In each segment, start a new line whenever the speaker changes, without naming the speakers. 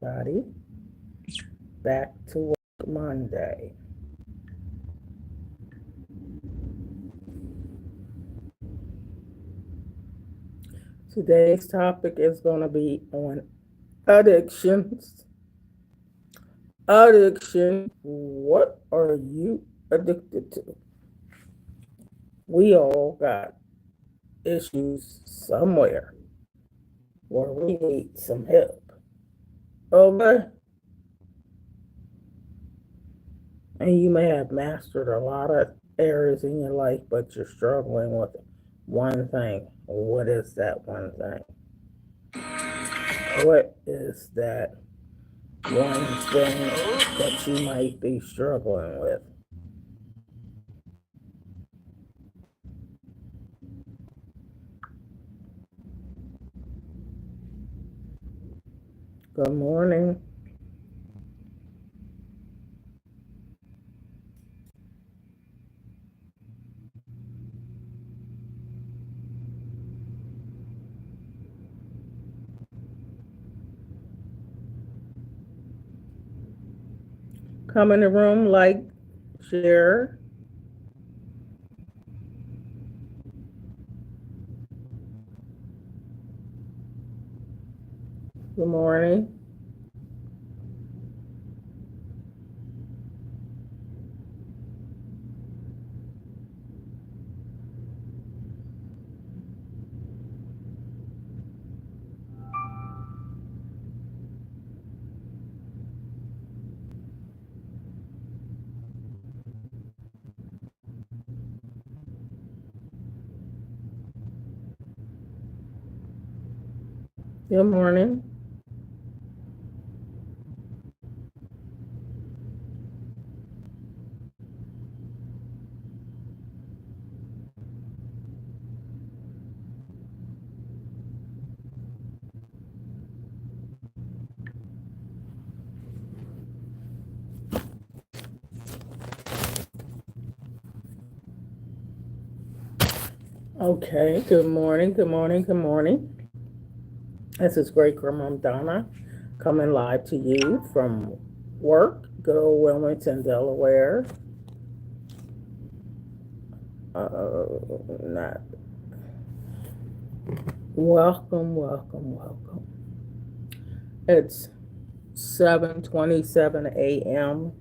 everybody. Back to work Monday. Today's topic is going to be on addictions. Addiction. What are you addicted to? We all got issues somewhere where we need some help. Okay? And you may have mastered a lot of areas in your life, but you're struggling with one thing. What is that one thing? What is that one thing that you might be struggling with? Good morning. Come in the room, like, share. Good morning. Good morning. Okay, good morning, good morning, good morning. This is Great Grandma Donna coming live to you from work, good old Wilmington, Delaware. Not welcome. It's 7:27 a.m.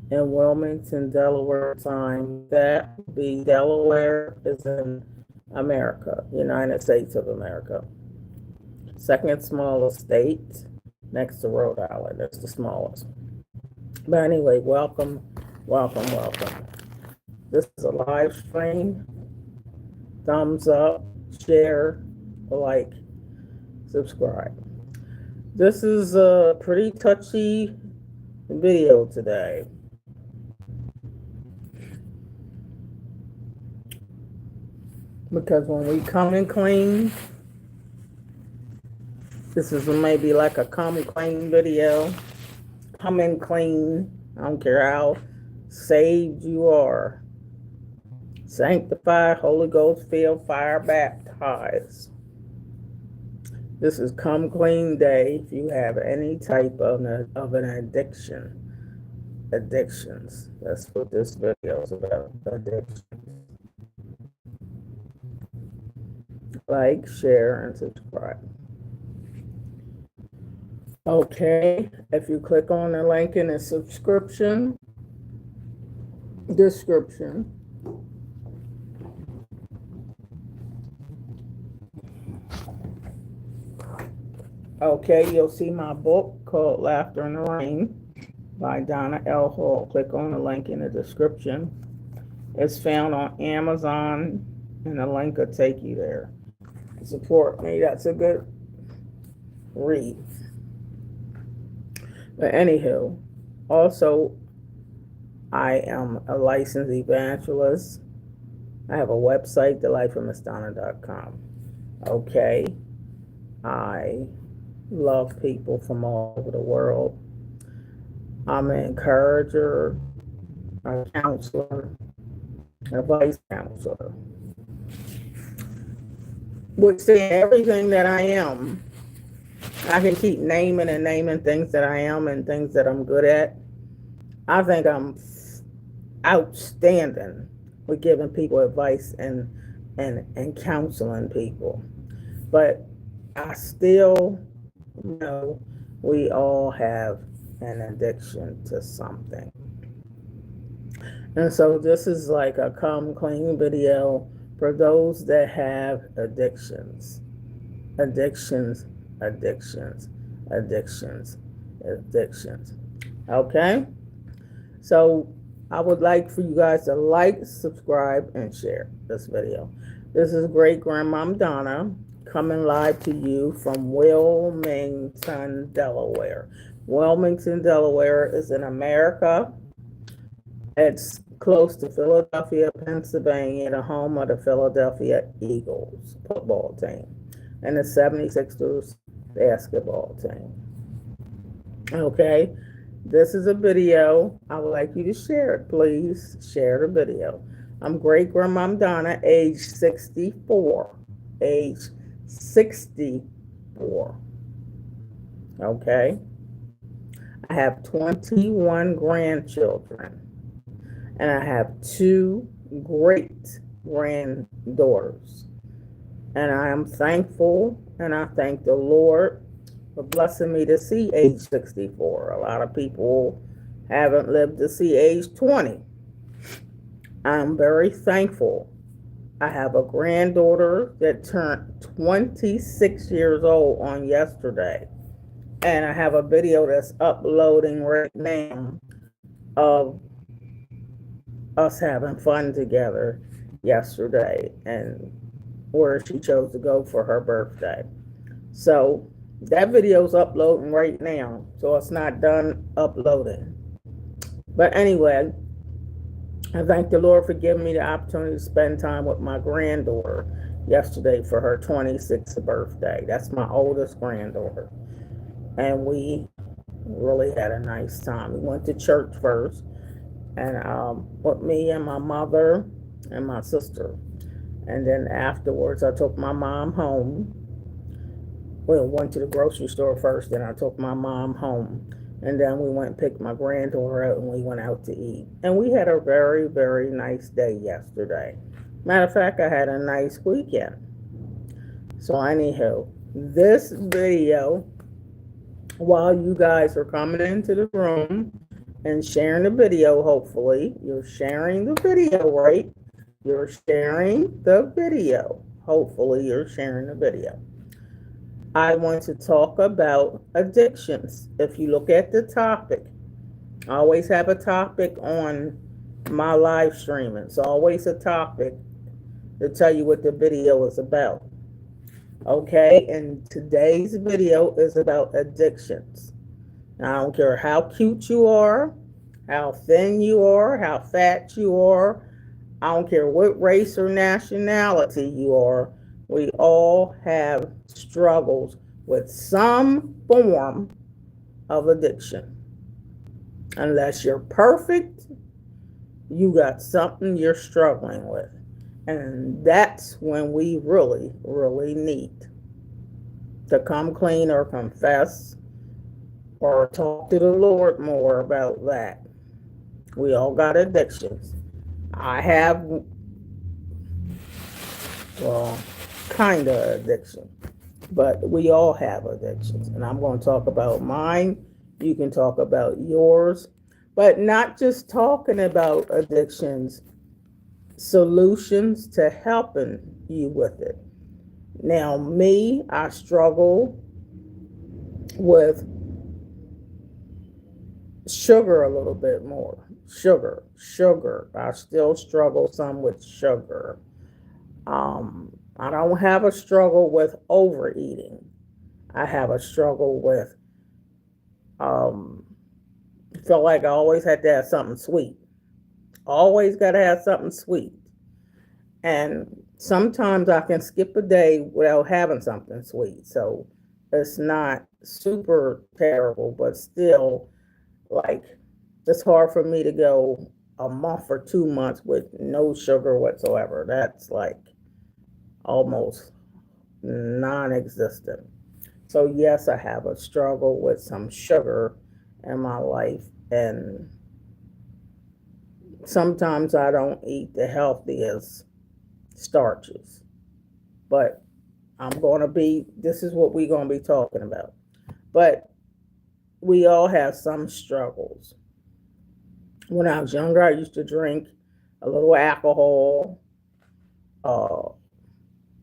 in Wilmington, Delaware time. That would be Delaware is in America, United States of America. Second smallest state next to Rhode Island. It's the smallest. But anyway, welcome. This is a live stream. Thumbs up, share, like, subscribe. This is a pretty touchy video today. Because when we come in clean, this is maybe like a come clean video. Come in clean. I don't care how saved you are. Sanctified, Holy Ghost filled, fire baptized. This is come clean day if you have any type of an addiction. Addictions. That's what this video is about. Addictions. Like, share, and subscribe. Okay, if you click on the link in the description, okay, you'll see my book called Laughter in the Rain by Donna L. Hall. Click on the link in the description. It's found on Amazon, and the link will take you there. Support me. That's a good read. But anywho, also, I am a licensed evangelist. I have a website, thelifeofmissdonna.com. Okay. I love people from all over the world. I'm an encourager, a counselor, a vice counselor. Which say everything that I am I can keep naming and naming things that I am and things that I'm good at. I think I'm outstanding with giving people advice and counseling people. But I still know we all have an addiction to something. And so this is like a come clean video for those that have addictions. Addictions, addictions, addictions, addictions. Okay? So I would like for you guys to like, subscribe, and share this video. This is Great Grandmom Donna coming live to you from Wilmington, Delaware. Wilmington, Delaware is in America. It's close to Philadelphia, Pennsylvania, the home of the Philadelphia Eagles football team and the 76ers basketball team. Okay, this is a video. I would like you to share it, please. Share the video. I'm Great Grandmom Donna, age 64. Age 64. Okay, I have 21 grandchildren. And I have 2 great granddaughters. And I am thankful, and I thank the Lord for blessing me to see age 64. A lot of people haven't lived to see age 20. I'm very thankful. I have a granddaughter that turned 26 years old on yesterday. And I have a video that's uploading right now of us having fun together yesterday and where she chose to go for her birthday. So that video's uploading right now, so it's not done uploading. But anyway, I thank the Lord for giving me the opportunity to spend time with my granddaughter yesterday for her 26th birthday. That's my oldest granddaughter. And we really had a nice time. We went to church first, and with me and my mother and my sister. And then afterwards, I took my mom home. We went to the grocery store first, then I took my mom home. And then we went and picked my granddaughter out, and we went out to eat. And we had a very, very nice day yesterday. Matter of fact, I had a nice weekend. So anywho, this video, while you guys are coming into the room and sharing the video, hopefully you're sharing the video, right? You're sharing the video. Hopefully you're sharing the video. I want to talk about addictions. If you look at the topic, I always have a topic on my live stream. It's always a topic to tell you what the video is about. Okay, and today's video is about addictions. I don't care how cute you are, how thin you are, how fat you are. I don't care what race or nationality you are. We all have struggles with some form of addiction. Unless you're perfect, you got something you're struggling with. And that's when we really, really need to come clean or confess or talk to the Lord more about that. We all got addictions. I have, well, kind of addiction, but we all have addictions. And I'm going to talk about mine. You can talk about yours, but not just talking about addictions, solutions to helping you with it. Now, me, I struggle with sugar a little bit more. Sugar. I still struggle some with sugar. I don't have a struggle with overeating. I have a struggle with, feel like I always had to have something sweet. Always got to have something sweet. And sometimes I can skip a day without having something sweet. So it's not super terrible, but still, like, it's hard for me to go a month or 2 months with no sugar whatsoever. That's like almost non-existent. So yes, I have a struggle with some sugar in my life, and sometimes I don't eat the healthiest starches. But this is what we're going to be talking about. But we all have some struggles. When I was younger, I used to drink a little alcohol, uh,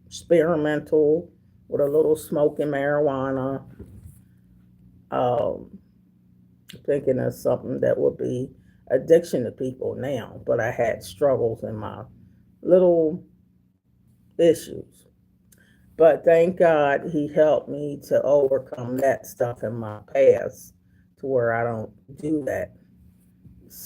experimental with a little smoking marijuana. Um, Thinking of something that would be addiction to people now, but I had struggles in my little issues. But thank God he helped me to overcome that stuff in my past to where I don't do that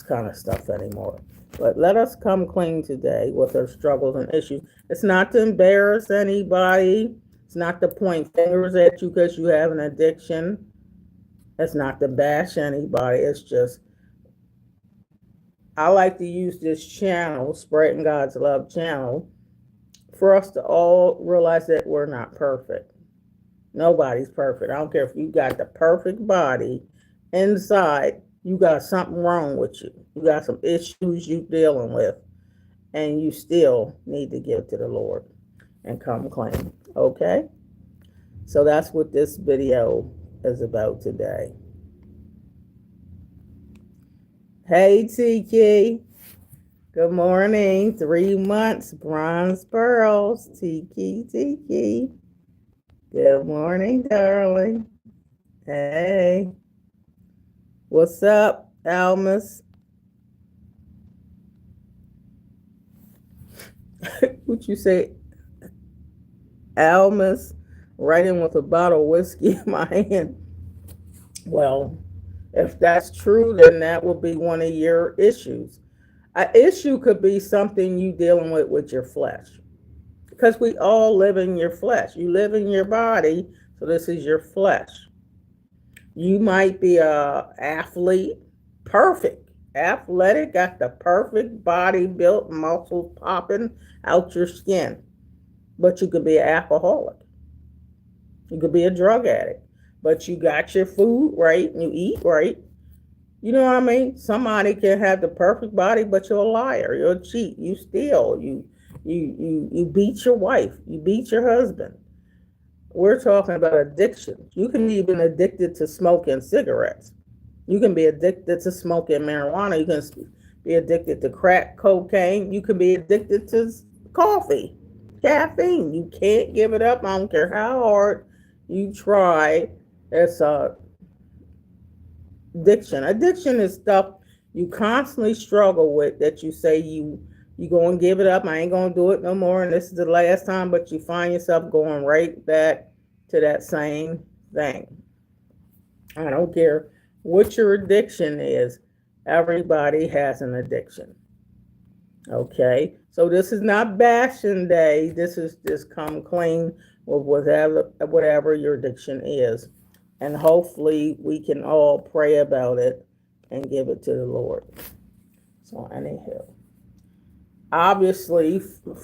kind of stuff anymore. But let us come clean today with our struggles and issues. It's not to embarrass anybody. It's not to point fingers at you because you have an addiction. It's not to bash anybody. It's just, I like to use this channel, Spreading God's Love channel, for us to all realize that we're not perfect. Nobody's perfect. I don't care if you got the perfect body inside, you got something wrong with you. You got some issues you dealing with, and you still need to give to the Lord and come clean. Okay? So that's what this video is about today. Hey, Tiki. Good morning. 3 months, bronze pearls. Tiki. Good morning, darling. Hey. What's up, Almas? What you say? Almas, writing with a bottle of whiskey in my hand. Well, if that's true, then that will be one of your issues. An issue could be something you dealing with your flesh. Because we all live in your flesh. You live in your body, so this is your flesh. You might be a athlete, perfect, athletic, got the perfect body built, muscles popping out your skin. But you could be an alcoholic. You could be a drug addict. But you got your food right and you eat right. You know what I mean? Somebody can have the perfect body, but you're a liar. You're a cheat. You steal. You beat your wife. You beat your husband. We're talking about addiction. You can be even addicted to smoking cigarettes. You can be addicted to smoking marijuana. You can be addicted to crack cocaine. You can be addicted to coffee, caffeine. You can't give it up. I don't care how hard you try. It's a addiction. Addiction is stuff you constantly struggle with that you say you go and give it up. I ain't gonna do it no more, and this is the last time. But you find yourself going right back to that same thing. I don't care what your addiction is. Everybody has an addiction. Okay, so this is not bashing day. This is just come clean with whatever your addiction is. And hopefully we can all pray about it and give it to the Lord. So anyhow, obviously,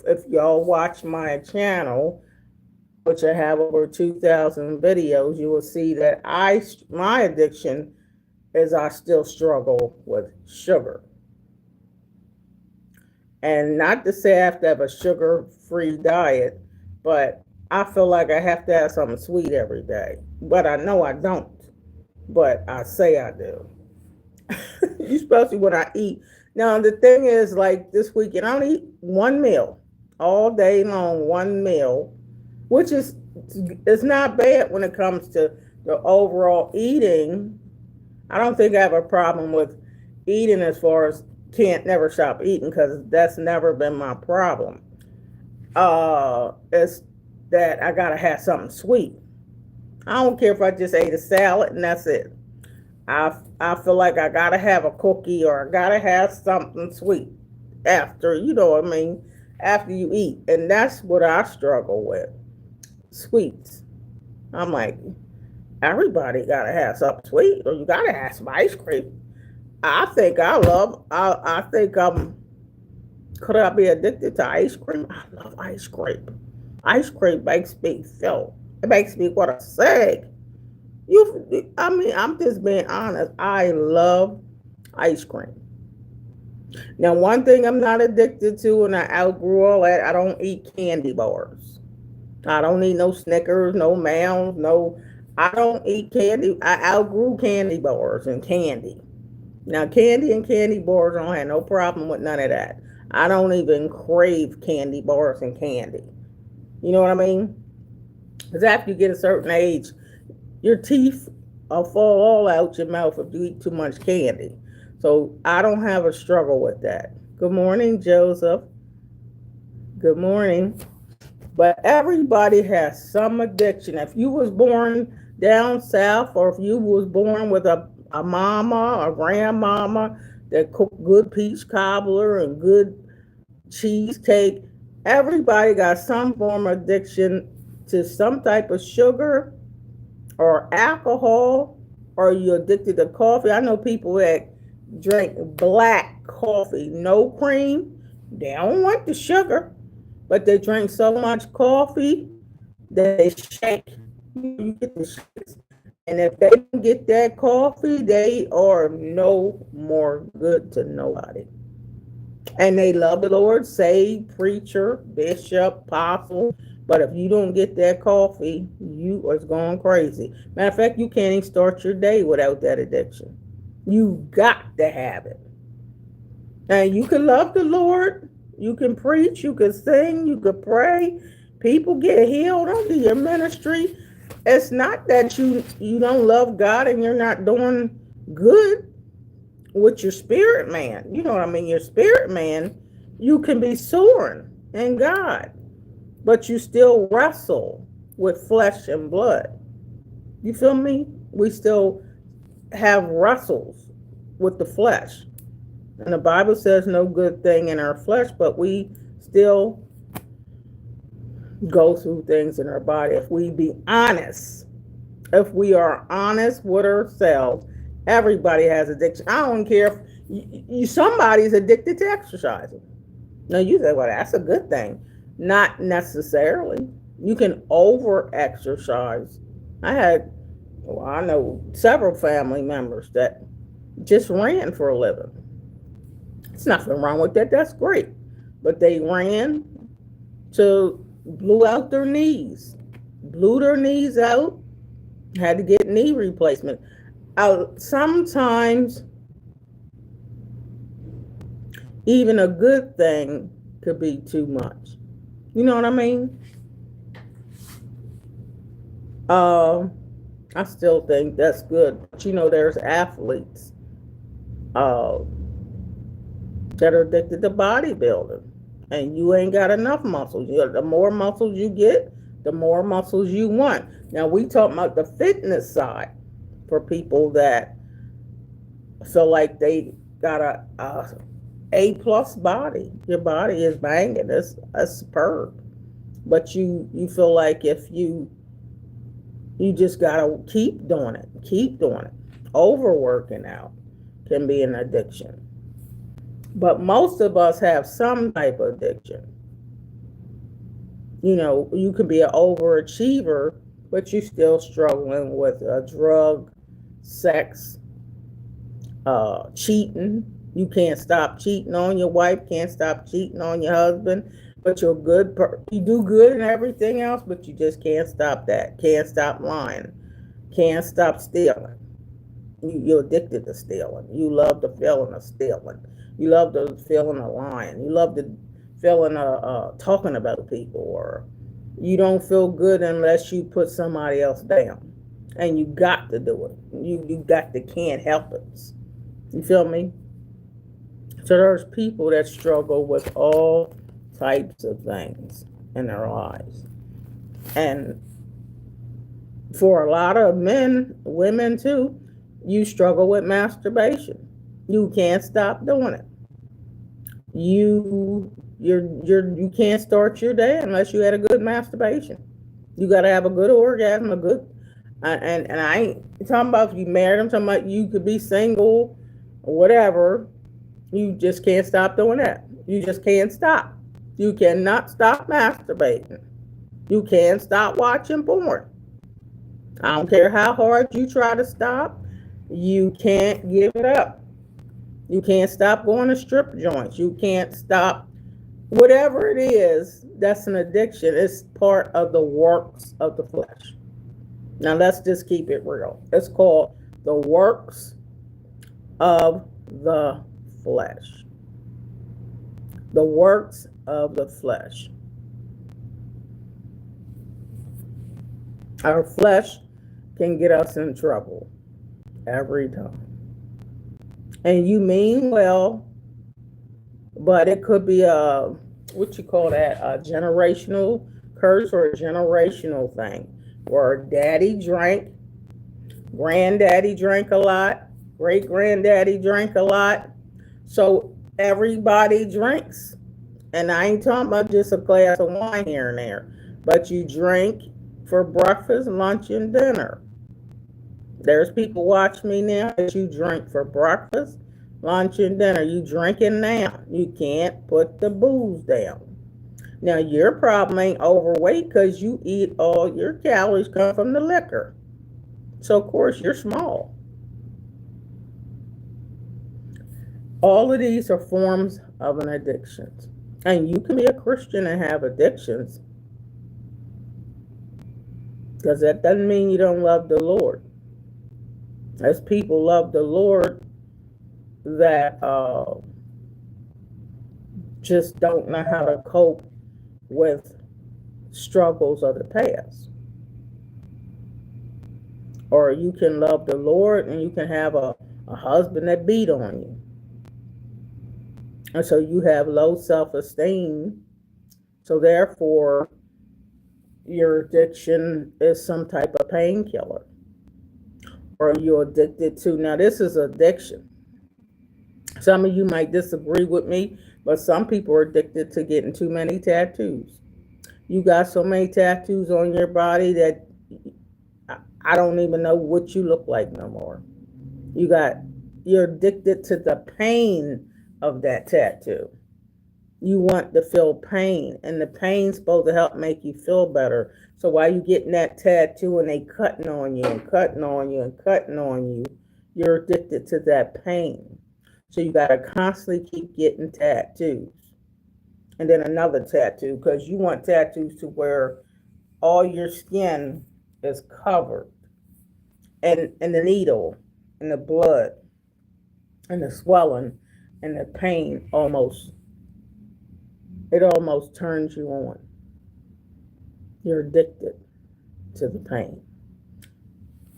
if y'all watch my channel, which I have over 2,000 videos, you will see that my addiction is I still struggle with sugar. And not to say I have to have a sugar-free diet, but I feel like I have to have something sweet every day. But I know I don't. But I say I do. Especially when I eat. Now, the thing is, like this weekend, I don't eat one meal all day long, one meal, which is not bad when it comes to the overall eating. I don't think I have a problem with eating as far as can't never stop eating, because that's never been my problem. It's that I gotta have something sweet. I don't care if I just ate a salad and that's it. I feel like I gotta have a cookie or I gotta have something sweet after, you know what I mean, after you eat. And that's what I struggle with. Sweets. I'm like, everybody gotta have something sweet, or you gotta have some ice cream. I think could I be addicted to ice cream? I love ice cream. Ice cream makes me feel It makes me want to say, I mean, I'm just being honest. I love ice cream. Now, one thing I'm not addicted to, and I outgrew all that, I don't eat candy bars. I don't eat no Snickers, no Mounds, no. I don't eat candy. I outgrew candy bars and candy. Now, candy and candy bars, I don't have no problem with none of that. I don't even crave candy bars and candy. You know what I mean? Because after you get a certain age, your teeth will fall all out your mouth if you eat too much candy. So I don't have a struggle with that. Good morning, Joseph. Good morning. But everybody has some addiction. If you was born down south, or if you was born with a mama or grandmama that cooked good peach cobbler and good cheesecake, everybody got some form of addiction to some type of sugar or alcohol, or you addicted to coffee. I know people that drink black coffee, no cream. They don't want the sugar, but they drink so much coffee that they shake. You get the shakes. And if they don't get that coffee, they are no more good to nobody. And they love the Lord, say preacher, bishop, apostle. But if you don't get that coffee, you are going crazy. Matter of fact, you can't even start your day without that addiction. You got to have it. And you can love the Lord, you can preach, you can sing, you can pray. People get healed under your ministry. It's not that you don't love God and you're not doing good with your spirit man. You know what I mean? Your spirit man, you can be soaring in God, but you still wrestle with flesh and blood. You feel me? We still have wrestles with the flesh. And the Bible says no good thing in our flesh, but we still go through things in our body. If we be honest, if we are honest with ourselves, everybody has addiction. I don't care if somebody's addicted to exercising. Now you say, well, that's a good thing. Not necessarily. You can over exercise. I know several family members that just ran for a living. There's nothing wrong with that. That's great. But they ran to blew out their knees, blew their knees out, had to get knee replacement. Sometimes even a good thing could be too much. You know what I mean? I still think that's good. But there's athletes that are addicted to bodybuilding, and you ain't got enough muscles. The more muscles you get, the more muscles you want. Now we talk about the fitness side for people that feel like they got a plus body. Your body is banging. It's superb, but you feel like if you just gotta keep doing it. Overworking out can be an addiction. But most of us have some type of addiction. You can be an overachiever, but you're still struggling with drug, sex, cheating. You can't stop cheating on your wife, can't stop cheating on your husband, but you're good. You do good and everything else, but you just can't stop that. Can't stop lying. Can't stop stealing. You're addicted to stealing. You love the feeling of stealing. You love the feeling of lying. You love the feeling of talking about people. Or you don't feel good unless you put somebody else down. And you got to do it. You got to, can't help it. You feel me? So there's people that struggle with all types of things in their lives. And for a lot of men, women too, you struggle with masturbation. You can't stop doing it. You can't start your day unless you had a good masturbation. You got to have a good orgasm, and I ain't talking about if you married. I'm talking about you could be single or whatever. You just can't stop doing that. You just can't stop. You cannot stop masturbating. You can't stop watching porn. I don't care how hard you try to stop, you can't give it up. You can't stop going to strip joints. You can't stop whatever it is that's an addiction. It's part of the works of the flesh. Now let's just keep it real. It's called the works of the flesh. The works of the flesh. Our flesh can get us in trouble every time. And you mean well, but it could be what you call that, a generational curse or a generational thing, where daddy drank, granddaddy drank a lot, great granddaddy drank a lot, so everybody drinks. And I ain't talking about just a glass of wine here and there, but you drink for breakfast, lunch, and dinner. There's people watch me now that you drink for breakfast, lunch, and dinner. You drinking now. You can't put the booze down. Now, your problem ain't overweight because you eat all your calories come from the liquor. So, of course, you're small. All of these are forms of an addiction. And you can be a Christian and have addictions, because that doesn't mean you don't love the Lord. As people love the Lord that just don't know how to cope with struggles of the past. Or you can love the Lord and you can have a husband that beat on you. And so you have low self-esteem. So therefore, your addiction is some type of painkiller. Or you're addicted to, now this is addiction. Some of you might disagree with me, but some people are addicted to getting too many tattoos. You got so many tattoos on your body that I don't even know what you look like no more. You're addicted to the pain of that tattoo. You want to feel pain, and the pain's supposed to help make you feel better. So while you getting that tattoo and they cutting on you and cutting on you and cutting on you, you're addicted to that pain. So you got to constantly keep getting tattoos. And then another tattoo, because you want tattoos to where all your skin is covered. And the needle and the blood and the swelling and the pain almost turns you on. You're addicted to the pain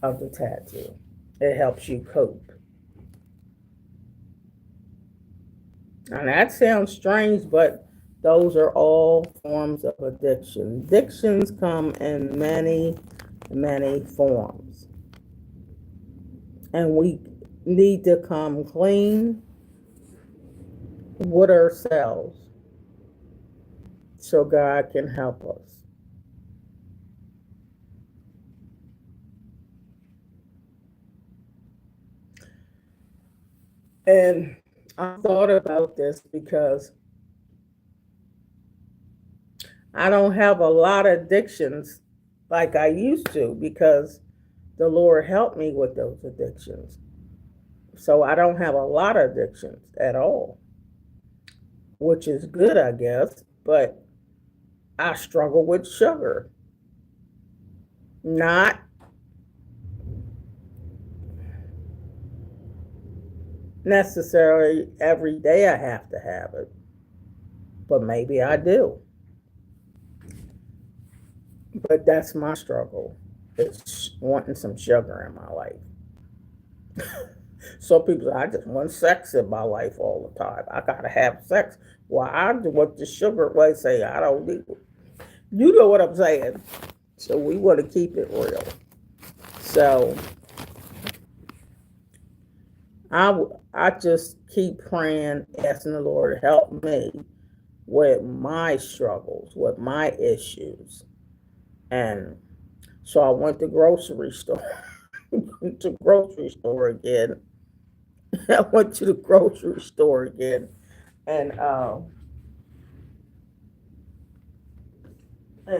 of the tattoo. It helps you cope. And that sounds strange, but those are all forms of addiction. Addictions come in many, many forms. And we need to come clean with ourselves so God can help us. And I thought about this because I don't have a lot of addictions like I used to, because the Lord helped me with those addictions. So I don't have a lot of addictions at all, which is good, I guess, but I struggle with sugar. Not necessarily every day I have to have it, but maybe I do. But that's my struggle. It's wanting some sugar in my life. Some people say, I just want sex in my life all the time. I gotta have sex. Well, I do what the sugar was say. I don't need it. You know what I'm saying? So we want to keep it real. So I just keep praying, asking the Lord to help me with my struggles, with my issues. And so I went to grocery store. to grocery store again. I went to the grocery store again, and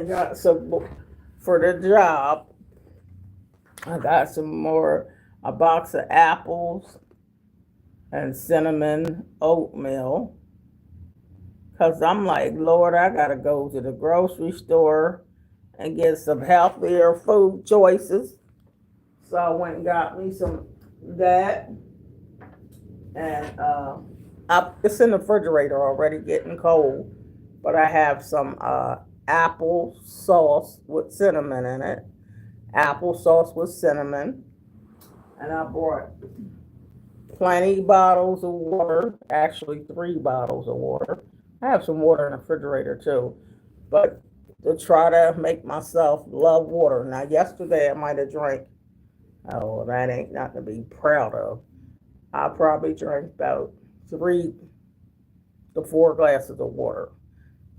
got some for the job. I got a box of apples and cinnamon oatmeal. Because I'm like, Lord, I got to go to the grocery store and get some healthier food choices. So I went and got me some that. And it's in the refrigerator already getting cold. But I have some apple sauce with cinnamon in it. Apple sauce with cinnamon. And I brought plenty bottles of water, actually 3 bottles of water. I have some water in the refrigerator too, but to try to make myself love water. Now, yesterday I might have drank, oh, that ain't nothing to be proud of. I probably drank about 3 to 4 glasses of water.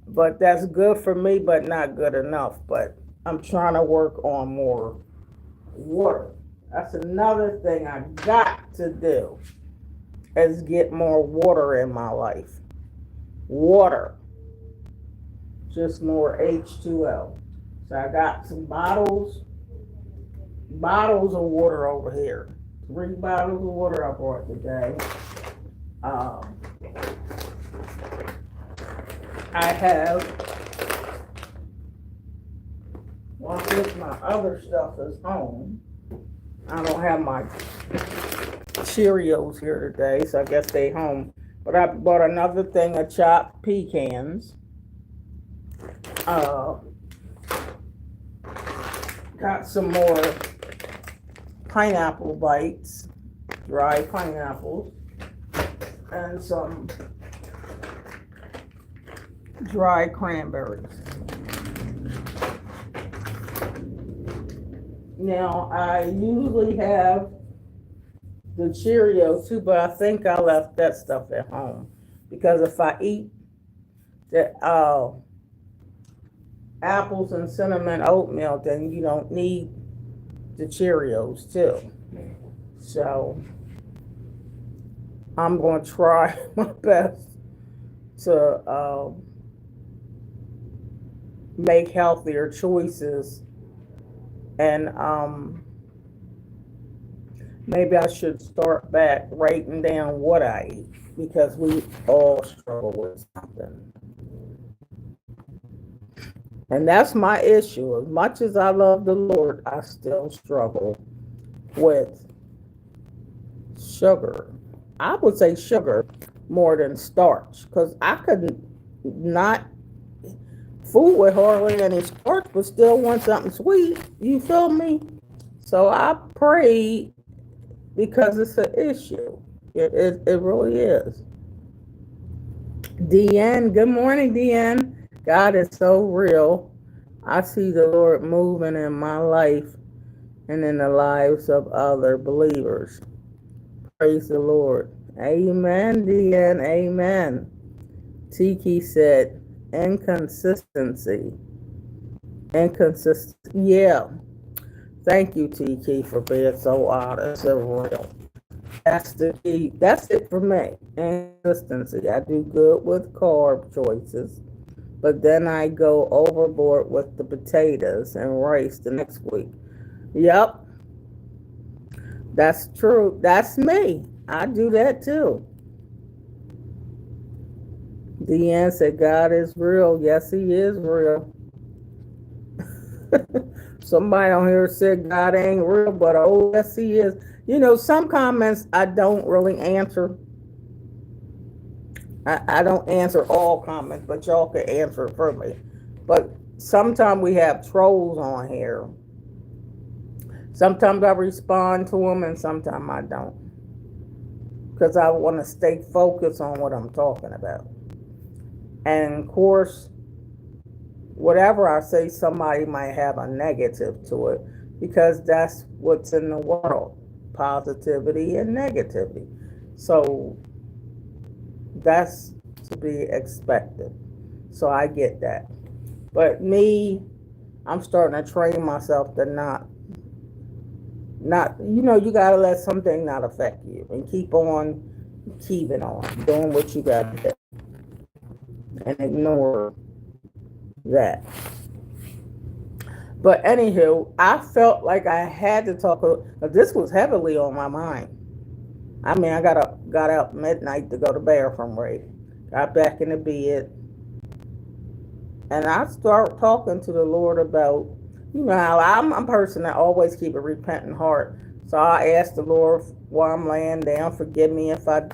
But that's good for me, but not good enough. But I'm trying to work on more water. That's another thing I got to do is get more water in my life. Water. Just more H2O. So I got some bottles of water over here. 3 bottles of water I brought today. I have, well, since my other stuff is home, I don't have my Cheerios here today, so I guess they home. But I bought another thing of chopped pecans. Got some more pineapple bites, dry pineapples, and some dry cranberries. Now, I usually have the Cheerios too, but I think I left that stuff at home. Because if I eat the apples and cinnamon oatmeal, then you don't need the Cheerios too. So I'm going to try my best to make healthier choices. And maybe I should start back writing down what I eat, because we all struggle with something. And that's my issue. As much as I love the Lord, I still struggle with sugar. I would say sugar more than starch, because I could not food with hardly any starch, but still want something sweet. You feel me? So I prayed, because it's an issue. It really is. Deanne, good morning, Deanne. God is so real. I see the Lord moving in my life and in the lives of other believers. Praise the Lord. Amen, Deanne. Amen. Tiki said, inconsistency. Yeah. Thank you, Tiki, for being so honest and real. That's the key. That's it for me. Inconsistency. I do good with carb choices, but then I go overboard with the potatoes and rice the next week. Yep. That's true. That's me. I do that too. Deanne said, God is real. Yes, he is real. Somebody on here said God ain't real, but oh, yes, he is. You know, some comments I don't really answer. I don't answer all comments, but y'all can answer it for me. But sometimes we have trolls on here. Sometimes I respond to them and sometimes I don't, because I want to stay focused on what I'm talking about. And of course, whatever I say, somebody might have a negative to it, because that's what's in the world, positivity and negativity. So that's to be expected. So I get that. But me, I'm starting to train myself to not, you got to let something not affect you and keep on keeping on, doing what you got to do and ignore that. But anywho, I felt like I had to talk. This was heavily on my mind. I mean, I got out midnight to go to bathroom break. Got back in the bed, and I start talking to the Lord about, how I'm a person that always keep a repentant heart. So I asked the Lord while I'm laying down, forgive me if I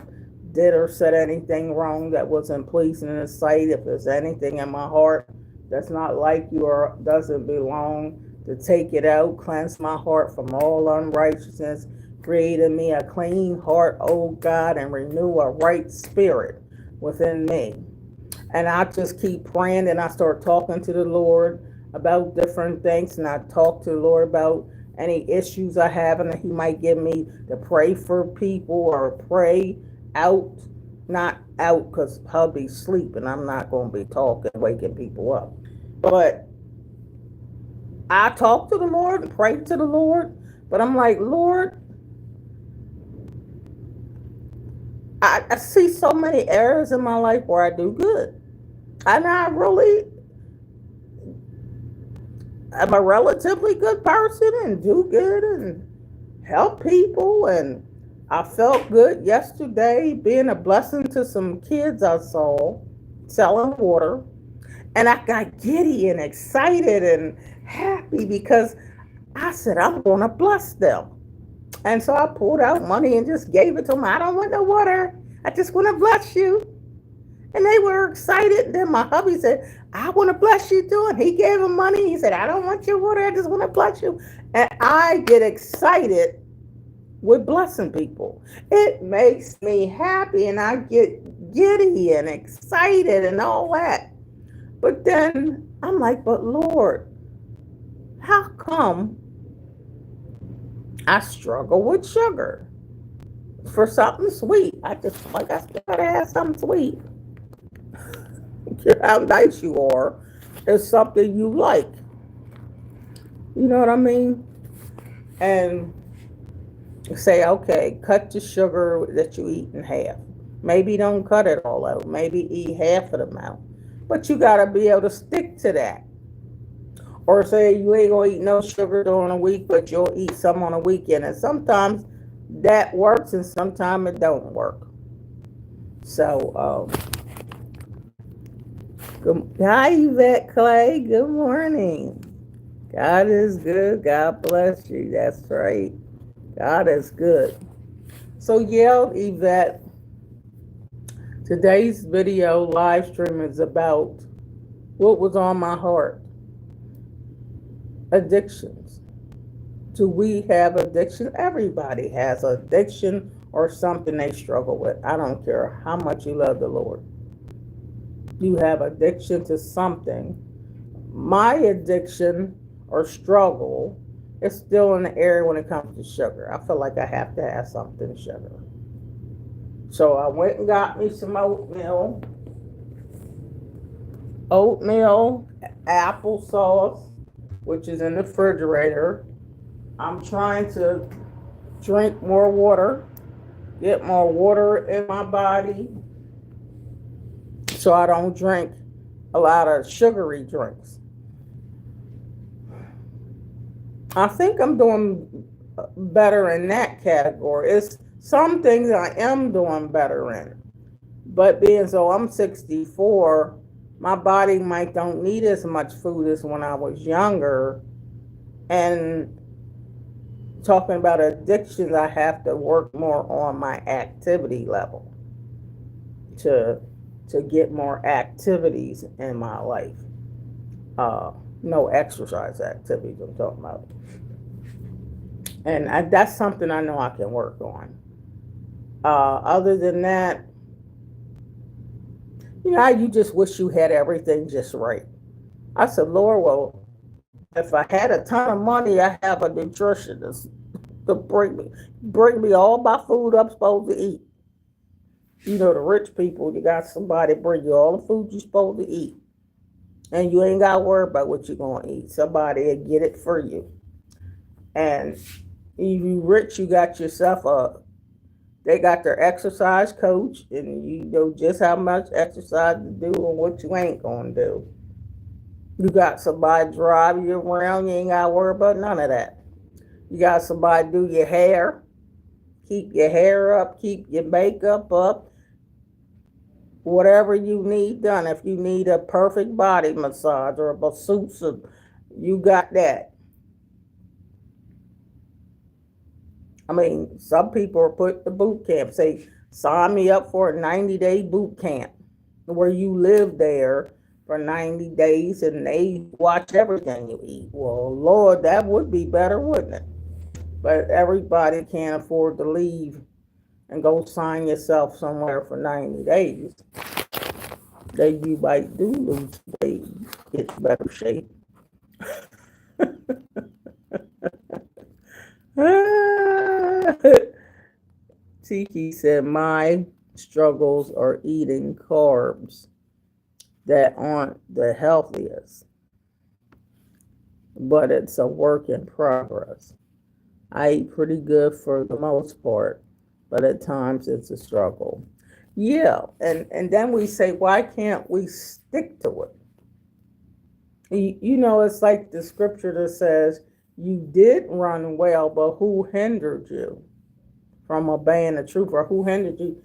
did or said anything wrong that wasn't pleasing in His sight. If there's anything in my heart that's not like you or doesn't belong, to take it out, cleanse my heart from all unrighteousness, create in me a clean heart, O God, and renew a right spirit within me. And I just keep praying, and I start talking to the Lord about different things, and I talk to the Lord about any issues I have, and He might give me to pray for people or pray out, not out because hubby's sleeping. I'm not going to be talking, waking people up. But I talk to the Lord and pray to the Lord, but I'm like, Lord, I see so many areas in my life where I do good. And I really am a relatively good person and do good and help people. And I felt good yesterday being a blessing to some kids I saw selling water. And I got giddy and excited and happy because I said, I'm going to bless them. And so I pulled out money and just gave it to them. I don't want no water. I just want to bless you. And they were excited. And then my hubby said, I want to bless you too. And he gave him money. He said, I don't want your water. I just want to bless you. And I get excited with blessing people. It makes me happy and I get giddy and excited and all that. But then I'm like, but Lord, how come I struggle with sugar for something sweet? I still gotta have something sweet. How nice you are is something you like. You know what I mean? And say, okay, cut the sugar that you eat in half. Maybe don't cut it all out. Maybe eat half of the amount. But you gotta be able to stick to that. Or say you ain't gonna eat no sugar during a week, but you'll eat some on a weekend. And sometimes that works and sometimes it don't work. So, hi Yvette Clay, good morning. God is good. God bless you. That's right. God is good. So yeah, Yvette, today's video live stream is about what was on my heart. Addictions. Do we have addiction? Everybody has addiction or something they struggle with. I don't care how much you love the Lord. You have addiction to something. My addiction or struggle is still in the area when it comes to sugar. I feel like I have to have something sugar. So I went and got me some oatmeal, applesauce, which is in the refrigerator. I'm trying to drink more water, get more water in my body so I don't drink a lot of sugary drinks. I think I'm doing better in that category. It's some things I am doing better in. But being so I'm 64, my body might don't need as much food as when I was younger. And talking about addictions, I have to work more on my activity level to get more activities in my life. No exercise activities I'm talking about. And that's something I know I can work on. Other than that, you just wish you had everything just right. I said, Lord, well, if I had a ton of money, I have a nutritionist to bring me all my food I'm supposed to eat. The rich people, you got somebody bring you all the food you're supposed to eat. And you ain't got to worry about what you're going to eat. Somebody will get it for you. And if you rich, you got yourself they got their exercise coach, and you know just how much exercise to do and what you ain't going to do. You got somebody drive you around, you ain't got to worry about none of that. You got somebody do your hair, keep your hair up, keep your makeup up, whatever you need done. If you need a perfect body massage or a masseuse, you got that. I mean, some people are put the boot camp, say, sign me up for a 90-day boot camp where you live there for 90 days and they watch everything you eat. Well, Lord, that would be better, wouldn't it? But everybody can't afford to leave and go sign yourself somewhere for 90 days. Then you might do lose weight, get better shape. Tiki said, my struggles are eating carbs that aren't the healthiest, but it's a work in progress. I eat pretty good for the most part, but at times it's a struggle. Yeah, and then we say, why can't we stick to it? You know, it's like the scripture that says, you did run well, but who hindered you from obeying the truth, or who hindered you?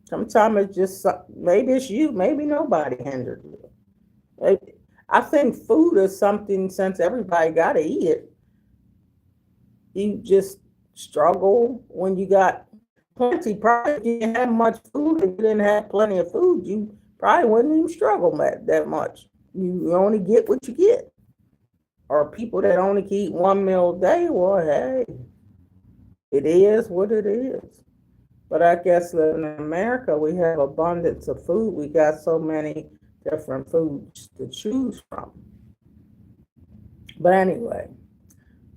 Sometimes it's just, maybe it's you, maybe nobody hindered you. I think food is something, since everybody got to eat it, you just struggle when you got plenty. Probably if you didn't have much food, if you didn't have plenty of food, you probably wouldn't even struggle that much. You only get what you get. Or people that only eat one meal a day, well, hey, it is what it is. But I guess in America, we have abundance of food. We got so many different foods to choose from. But anyway,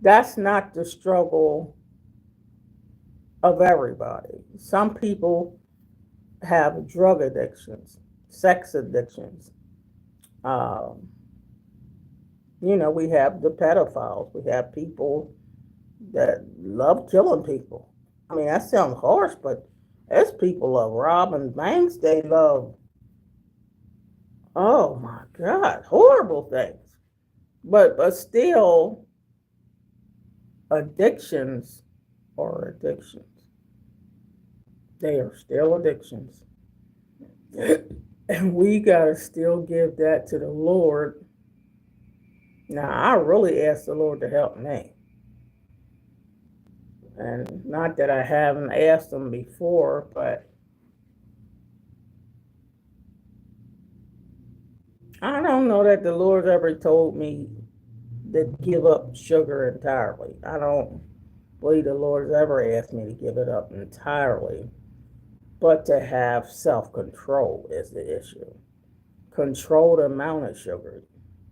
that's not the struggle of everybody. Some people have drug addictions, sex addictions. You know, we have the pedophiles. We have people that love killing people. I mean, that sounds harsh, but there's people love robbing banks. They love, oh my God, horrible things. But still, addictions are addictions. They are still addictions. And we got to still give that to the Lord. Now, I really asked the Lord to help me. And not that I haven't asked him before, but I don't know that the Lord ever told me to give up sugar entirely. I don't believe the Lord's ever asked me to give it up entirely. But to have self-control is the issue. Control the amount of sugar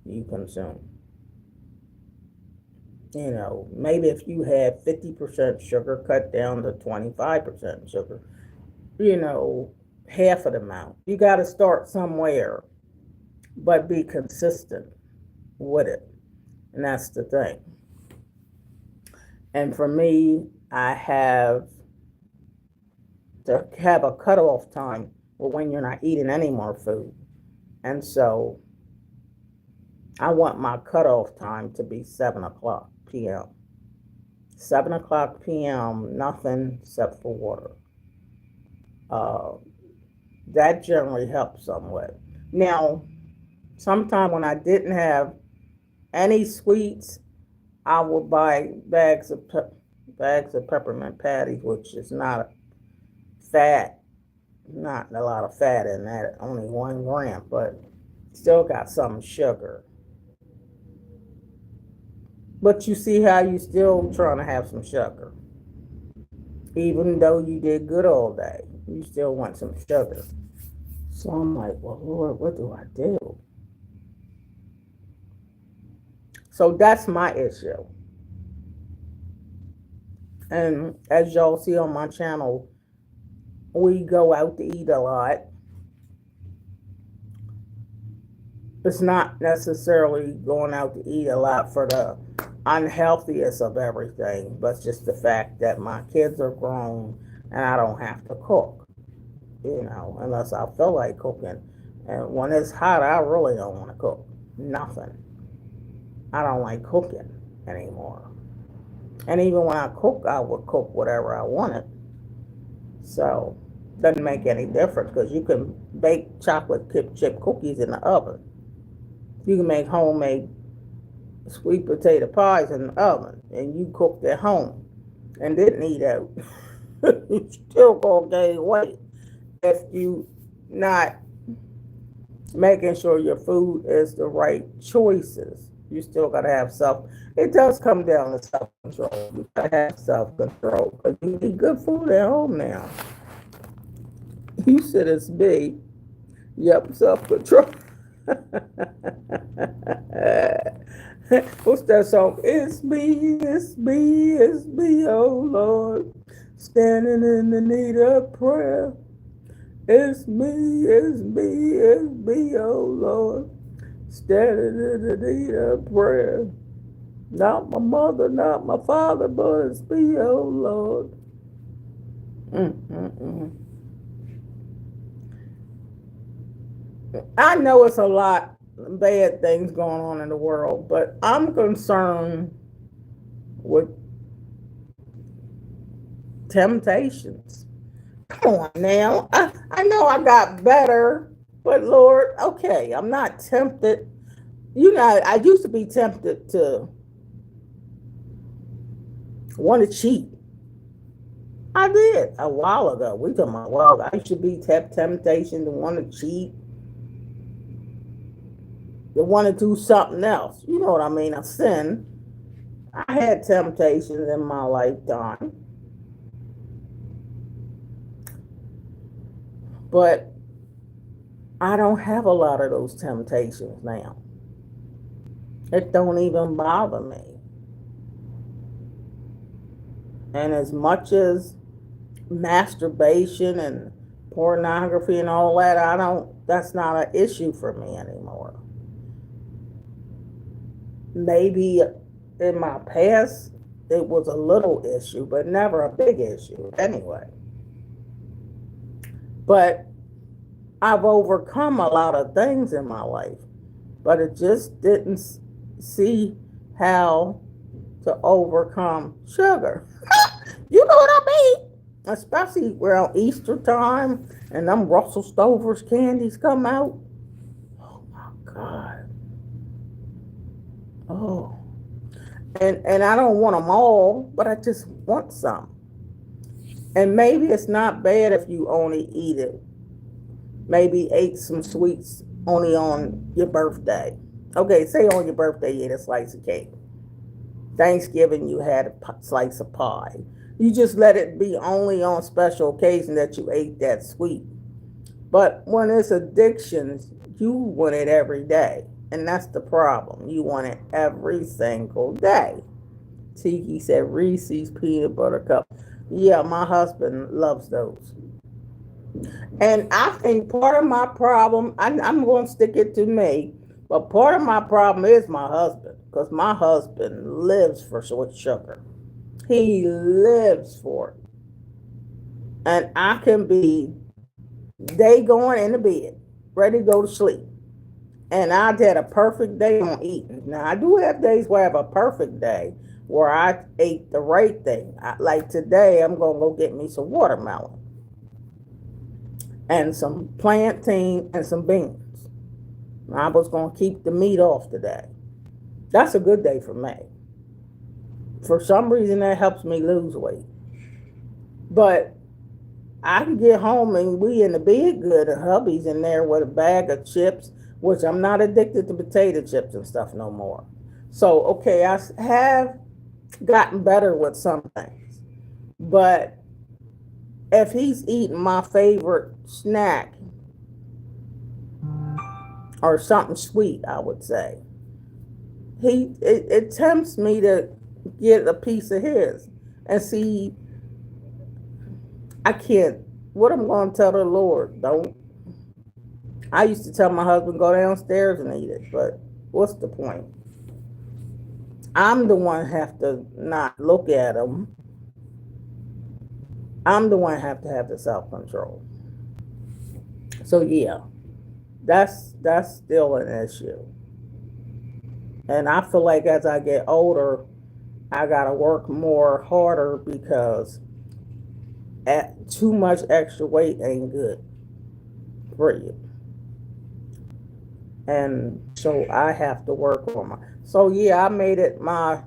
you consume. You know, maybe if you had 50% sugar, cut down to 25% sugar. You know, half of the amount. You got to start somewhere, but be consistent with it. And that's the thing. And for me, I have to have a cutoff time when you're not eating any more food. And so I want my cutoff time to be 7 o'clock p.m. 7 o'clock p.m., nothing except for water. That generally helps somewhat. Now, sometime when I didn't have any sweets, I would buy bags of peppermint patties, which is not fat, not a lot of fat in that, only 1 gram, but still got some sugar. But you see how you still trying to have some sugar. Even though you did good all day, you still want some sugar. So I'm like, well, Lord, what do I do? So that's my issue. And as y'all see on my channel, we go out to eat a lot. It's not necessarily going out to eat a lot for the unhealthiest of everything, but just the fact that my kids are grown and I don't have to cook, you know, unless I feel like cooking. And when it's hot, I really don't want to cook nothing. I don't like cooking anymore. And even when I cook, I would cook whatever I wanted. So, doesn't make any difference because you can bake chocolate chip cookies in the oven. You can make homemade sweet potato pies in the oven, and you cooked at home and didn't eat out. You still gonna gain weight if you not making sure your food is the right choices. You still gotta have self. It does come down to self control. You gotta have self control because you eat good food at home now. You said it's me. Yep, self control. What's that song? It's me, it's me, it's me, oh Lord, standing in the need of prayer. It's me, it's me, it's me, oh Lord, standing in the need of prayer. Not my mother, not my father, but it's me, oh Lord. I know it's a lot of bad things going on in the world, but I'm concerned with temptations. Come on now. I know I got better, but Lord, okay, I'm not tempted. You know, I used to be tempted to want to cheat. I did a while ago. We talking about a while ago. I used to be temptation to want to cheat, to want to do something else. You know what I mean? A sin. I had temptations in my lifetime. But I don't have a lot of those temptations now. It don't even bother me. And as much as masturbation and pornography and all that, that's not an issue for me anymore. Maybe in my past it was a little issue, but never a big issue anyway. But I've overcome a lot of things in my life, but it just didn't see how to overcome sugar. You know what I mean? Especially around Easter time and them Russell Stover's candies come out. Oh my God. Oh. And I don't want them all, but I just want some. And maybe it's not bad if you only eat it. Maybe ate some sweets only on your birthday. Okay, say on your birthday you ate a slice of cake. Thanksgiving you had a slice of pie. You just let it be only on special occasion that you ate that sweet. But when it's addictions, you want it every day. And that's the problem. You want it every single day. Tiki said Reese's peanut butter cup. Yeah, my husband loves those. And I think part of my problem, I'm going to stick it to me, but part of my problem is my husband, because my husband lives for sugar. He lives for it. And I can be day going into bed, ready to go to sleep. And I had a perfect day on eating. Now, I do have days where I have a perfect day where I ate the right thing. Like today, I'm going to go get me some watermelon and some plantain and some beans. I was going to keep the meat off today. That's a good day for me. For some reason, that helps me lose weight. But I can get home and we in the bed good, and hubby's in there with a bag of chips, which I'm not addicted to potato chips and stuff no more. So, okay, I have gotten better with some things. But if he's eating my favorite snack or something sweet, I would say, it tempts me to get a piece of his. And see, I can't, what I'm going to tell the Lord, don't. I used to tell my husband, go downstairs and eat it, but what's the point? I'm the one have to not look at him. I'm the one have to have the self-control. So yeah, That's still an issue. And I feel like as I get older, I gotta work more harder because too much extra weight ain't good for you. And so I have to work on my. So yeah, I made it my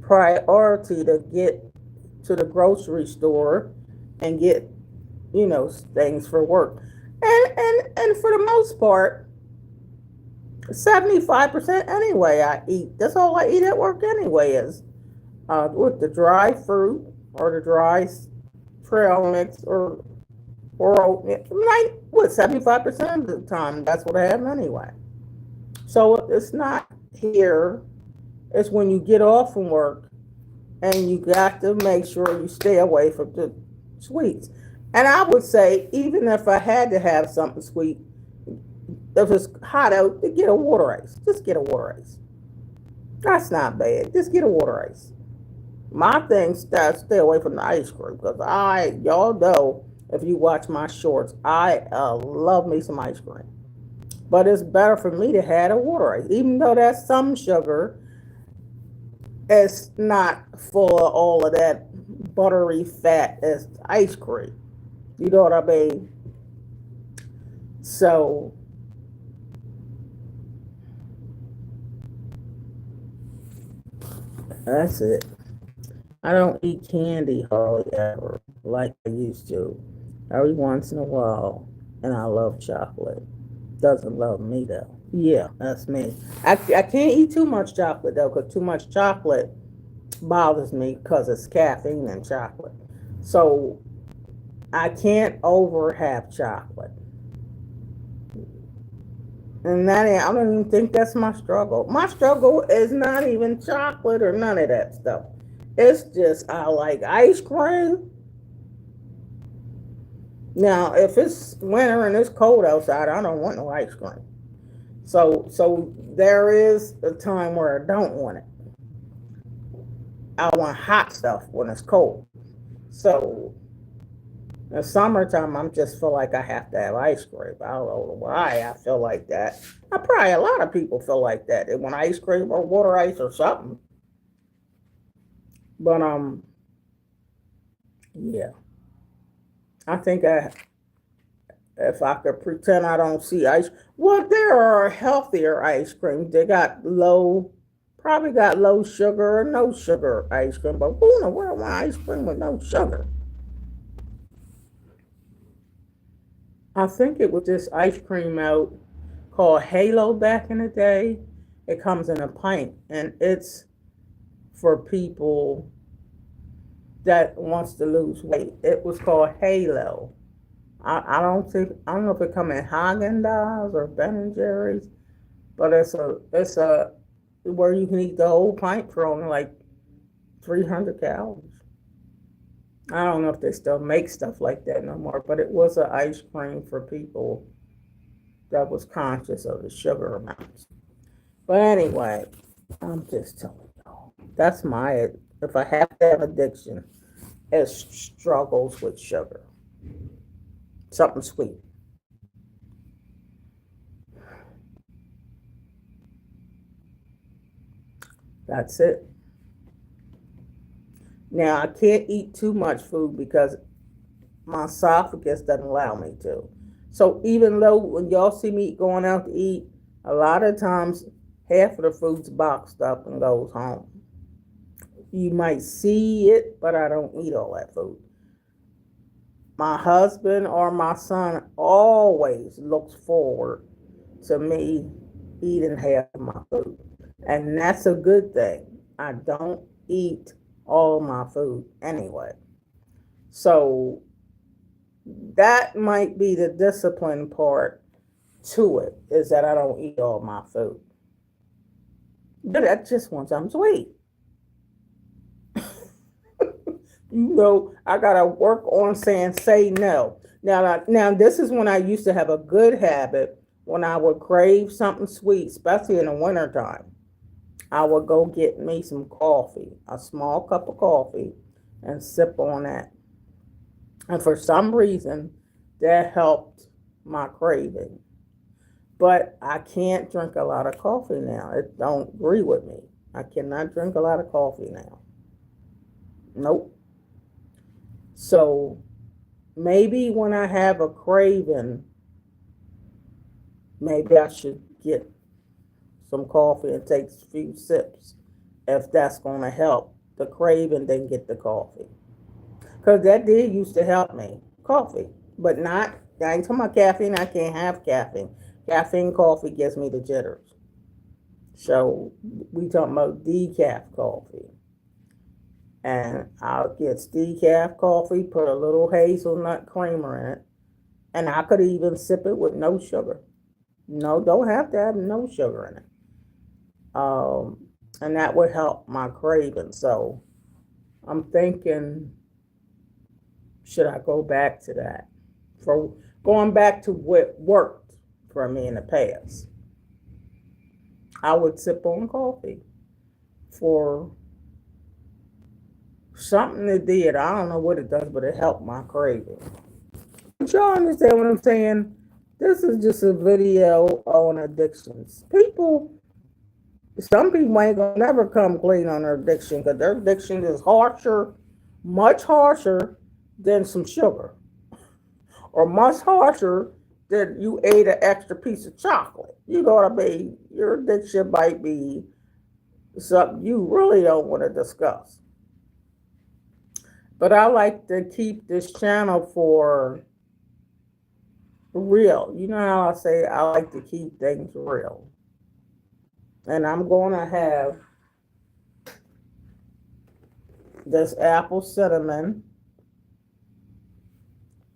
priority to get to the grocery store and get, things for work. And for the most part, 75% anyway I eat. That's all I eat at work anyway is with the dry fruit or the dry trail mix or oatmeal. Like what 75% of the time that's what I have anyway. So it's not here. It's when you get off from work and you got to make sure you stay away from the sweets. And I would say, even if I had to have something sweet, if it's hot out, to get a water ice. Just get a water ice. That's not bad. Just get a water ice. My thing stay away from the ice cream because y'all know, if you watch my shorts, I love me some ice cream. But it's better for me to have a water ice, even though that's some sugar. It's not full of all of that buttery fat as ice cream. You know what I mean? So that's it. I don't eat candy hardly ever like I used to. Every once in a while, and I love chocolate. Doesn't love me though. Yeah, that's me. I can't eat too much chocolate though, because too much chocolate bothers me because it's caffeine in chocolate. So I can't over have chocolate. And I don't even think that's my struggle. My struggle is not even chocolate or none of that stuff. It's just I like ice cream. Now, if it's winter and it's cold outside, I don't want no ice cream. So there is a time where I don't want it. I want hot stuff when it's cold. So in the summertime, I just feel like I have to have ice cream. I don't know why I feel like that. Probably a lot of people feel like that. They want ice cream or water ice or something. But yeah. I think if I could pretend I don't see ice, well, there are healthier ice creams. They probably got low sugar or no sugar ice cream. But who in the world want ice cream with no sugar? I think it was this ice cream out called Halo back in the day. It comes in a pint, and it's for people that wants to lose weight. It was called Halo. I don't know if it come in Haagen-Dazs or Ben and Jerry's, but it's a where you can eat the whole pint for only like 300 calories. I don't know if they still make stuff like that no more, but it was an ice cream for people that was conscious of the sugar amounts. But anyway, I'm just telling y'all. That's if I have to have addiction, it struggles with sugar. Something sweet. That's it. Now, I can't eat too much food because my esophagus doesn't allow me to. So even though when y'all see me going out to eat, a lot of times half of the food's boxed up and goes home. You might see it, but I don't eat all that food. My husband or my son always looks forward to me eating half of my food. And that's a good thing. I don't eat all my food anyway. So that might be the discipline part to it, is that I don't eat all my food. But I just want something sweet. I gotta work on say no. Now this is when I used to have a good habit. When I would crave something sweet, especially in the wintertime, I would go get me some coffee, a small cup of coffee, and sip on that. And for some reason, that helped my craving. But I can't drink a lot of coffee now. It don't agree with me. I cannot drink a lot of coffee now. Nope. So maybe when I have a craving, maybe I should get some coffee and take a few sips if that's going to help the craving, then get the coffee. Because that did used to help me, coffee. But not, I ain't talking about caffeine. I can't have caffeine. Caffeine coffee gives me the jitters. So we talking about decaf coffee. And I'll get decaf coffee, put a little hazelnut creamer in it, and I could even sip it with no sugar. No, don't have to have no sugar in it. And that would help my craving. So I'm thinking, should I go back to that? For going back to what worked for me in the past, I would sip on coffee for something it did. I don't know what it does, but it helped my craving. But y'all understand what I'm saying? This is just a video on addictions. Some people ain't gonna never come clean on their addiction because their addiction is harsher, much harsher than some sugar, or much harsher than you ate an extra piece of chocolate. You know what I mean? Your addiction might be something you really don't want to discuss. But I like to keep this channel for real. You know how I say I like to keep things real. And I'm going to have this apple cinnamon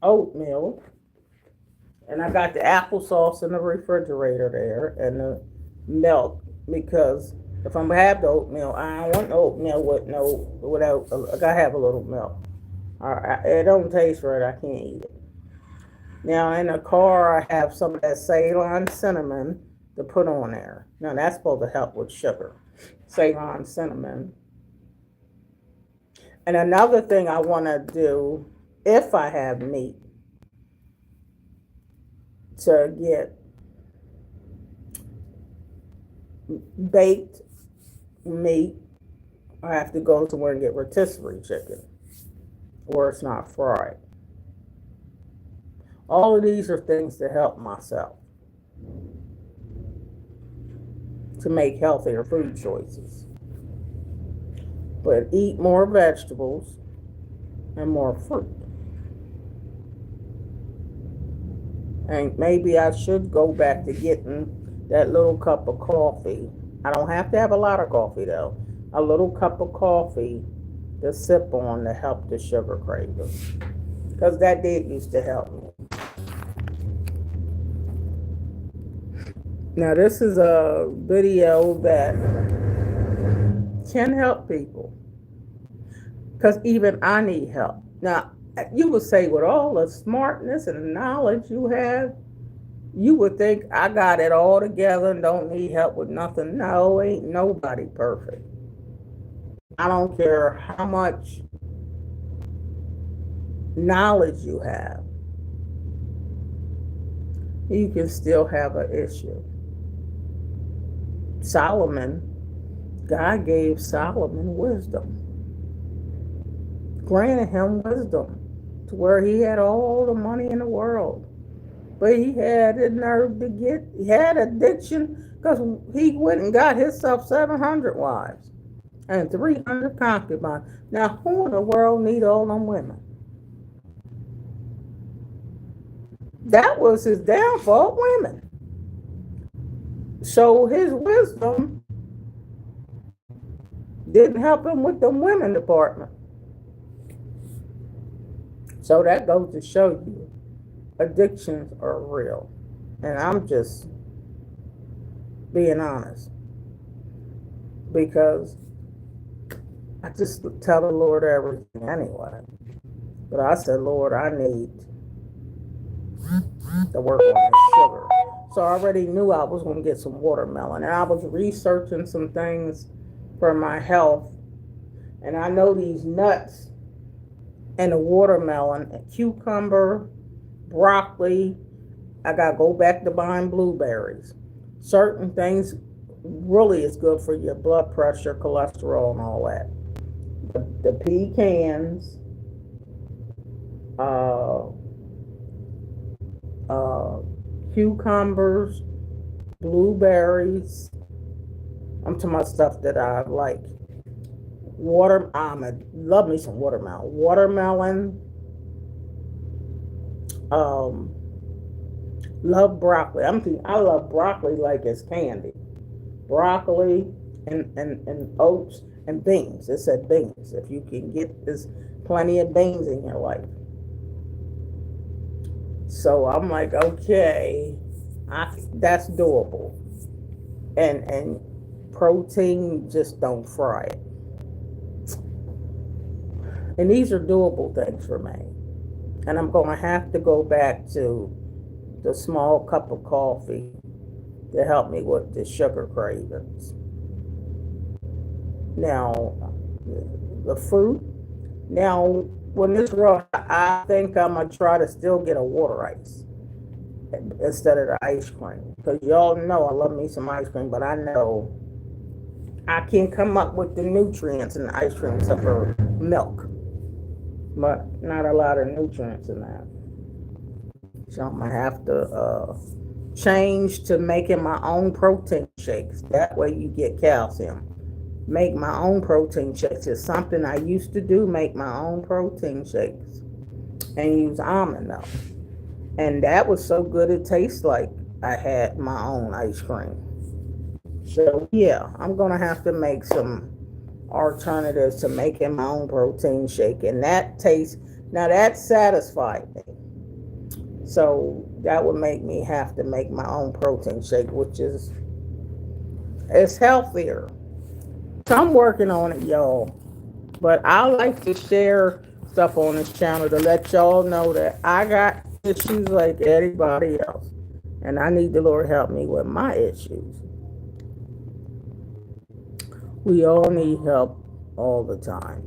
oatmeal. And I got the applesauce in the refrigerator there and the milk, because if I'm gonna have the oatmeal, I don't want the oatmeal without. I gotta have a little milk. It don't taste right. I can't eat it. Now in the car, I have some of that Ceylon cinnamon to put on there. Now that's supposed to help with sugar. Ceylon cinnamon. And another thing I want to do, if I have meat, to get baked meat, I have to go somewhere and get rotisserie chicken, or it's not fried. All of these are things to help myself to make healthier food choices. But eat more vegetables and more fruit. And maybe I should go back to getting that little cup of coffee. I don't have to have a lot of coffee though. A little cup of coffee to sip on to help the sugar craving. Because that did used to help me. Now this is a video that can help people. Because even I need help. Now, you would say with all the smartness and the knowledge you have, you would think I got it all together and don't need help with nothing. No, ain't nobody perfect. I don't care how much knowledge you have. You can still have an issue. Solomon, God gave Solomon wisdom. Granted him wisdom to where he had all the money in the world. But he had the nerve to he had addiction because he went and got himself 700 wives and 300 concubines. Now, who in the world need all them women? That was his downfall, women. So his wisdom didn't help him with the women department. So that goes to show you, addictions are real. And I'm just being honest. Because I just tell the Lord everything anyway. But I said, Lord, I need to work on this sugar. So I already knew I was going to get some watermelon. And I was researching some things for my health. And I know these nuts and a watermelon, a cucumber, broccoli, I gotta go back to buying blueberries. Certain things really is good for your blood pressure, cholesterol, and all that. The pecans, uh, uh, cucumbers, blueberries. I'm talking about stuff that I like. Love me some watermelon. Watermelon. Um, love broccoli. I love broccoli like it's candy. Broccoli and oats and beans. It said beans. If you can get this plenty of beans in your life. So I'm like, okay, that's doable. And protein, just don't fry it. And these are doable things for me. And I'm going to have to go back to the small cup of coffee to help me with the sugar cravings. Now, the fruit. Now, when this raw, I think I'm going to try to still get a water ice instead of the ice cream. Because y'all know I love me some ice cream, but I know I can't come up with the nutrients in the ice cream except for milk. But not a lot of nutrients in that. So I'm going to have to change to making my own protein shakes. That way you get calcium. Make my own protein shakes. It's something I used to do, make my own protein shakes. And use almond milk. And that was so good it tastes like I had my own ice cream. So yeah, I'm going to have to make some alternatives to making my own protein shake. And that tastes, now that satisfied me. So that would make me have to make my own protein shake, which is, it's healthier. So I'm working on it, y'all. But I like to share stuff on this channel to let y'all know that I got issues like anybody else. And I need the Lord help me with my issues. We all need help all the time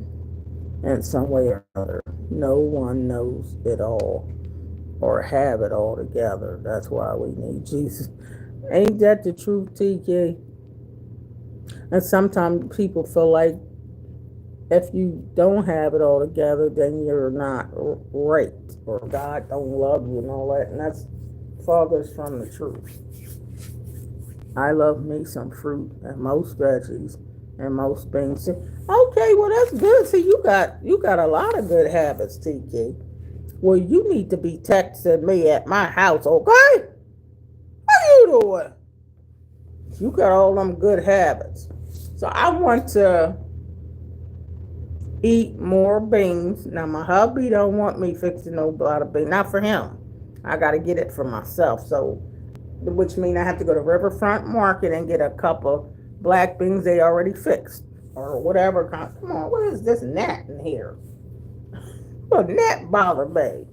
in some way or another. No one knows it all or have it all together. That's why we need Jesus. Ain't that the truth, TK? And sometimes people feel like if you don't have it all together, then you're not right, or God don't love you and all that. And that's farthest from the truth. I love me some fruit and most veggies and most things. Okay, well that's good. See, you got a lot of good habits, TK. Well, you need to be texting me at my house, okay? What are you doing? You got all them good habits. So I want to eat more beans. Now my hubby don't want me fixing no lot of beans. Not for him. I got to get it for myself. So, which means I have to go to Riverfront Market and get a cup of black beans they already fixed or whatever. Come on, what is this gnat in here? Well, gnat bother me.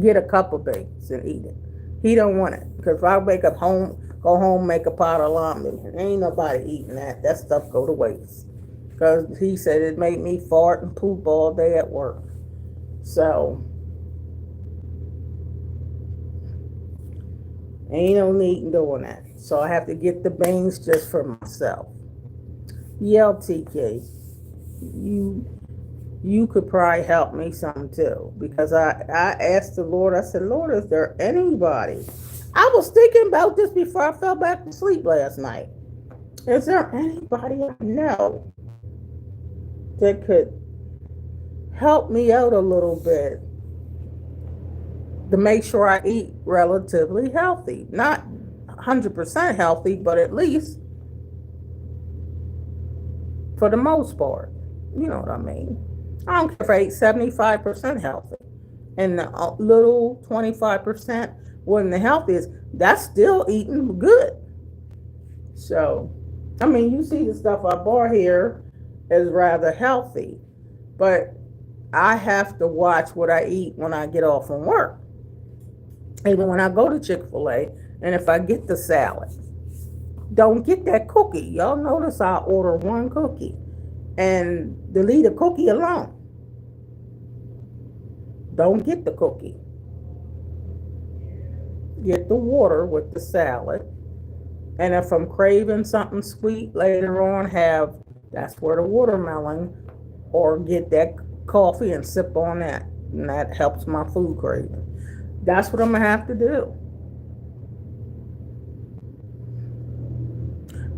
Get a cup of beans and eat it. He don't want it because if I go home, make a pot of ramen, ain't nobody eating that. That stuff go to waste. Because he said it made me fart and poop all day at work. So, ain't no need in doing that. So I have to get the beans just for myself. Yeah, TK, you could probably help me some too. Because I asked the Lord, I said, Lord, is there anybody? I was thinking about this before I fell back to sleep last night. Is there anybody I know that could help me out a little bit to make sure I eat relatively healthy? Not 100% healthy, but at least for the most part. You know what I mean? I don't care if I ate 75% healthy and the little 25% wasn't the healthiest. That's still eating good. So, I mean, you see the stuff I bought here is rather healthy, but I have to watch what I eat when I get off from work. Even when I go to Chick-fil-A, and if I get the salad, don't get that cookie. Y'all notice I order one cookie and leave the cookie alone. Don't get the cookie. get the water with the salad. And if I'm craving something sweet later on, that's where the watermelon, or get that coffee and sip on that. And that helps my food craving. That's what I'm gonna have to do.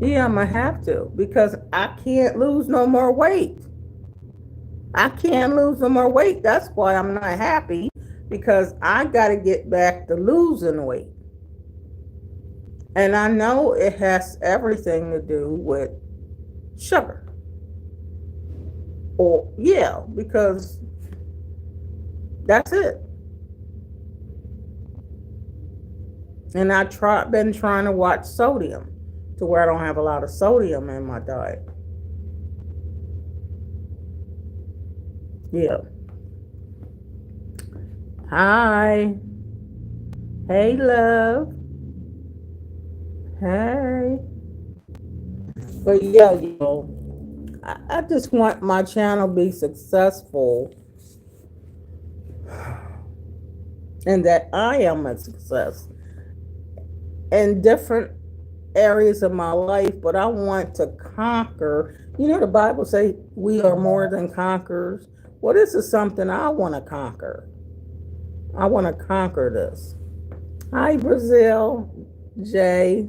Yeah, I'm gonna have to, because I can't lose no more weight. I can't lose no more weight. That's why I'm not happy, because I got to get back to losing weight. And I know it has everything to do with sugar. Or, yeah, because that's it. And been trying to watch sodium to where I don't have a lot of sodium in my diet. Yeah. Hi. Hey, love. Hey. But yeah, I just want my channel to be successful, and that I am a success in different areas of my life, but I want to conquer. The Bible say we are more than conquerors. Well, this is something I want to conquer. I want to conquer this. Hi, Brazil. Jay.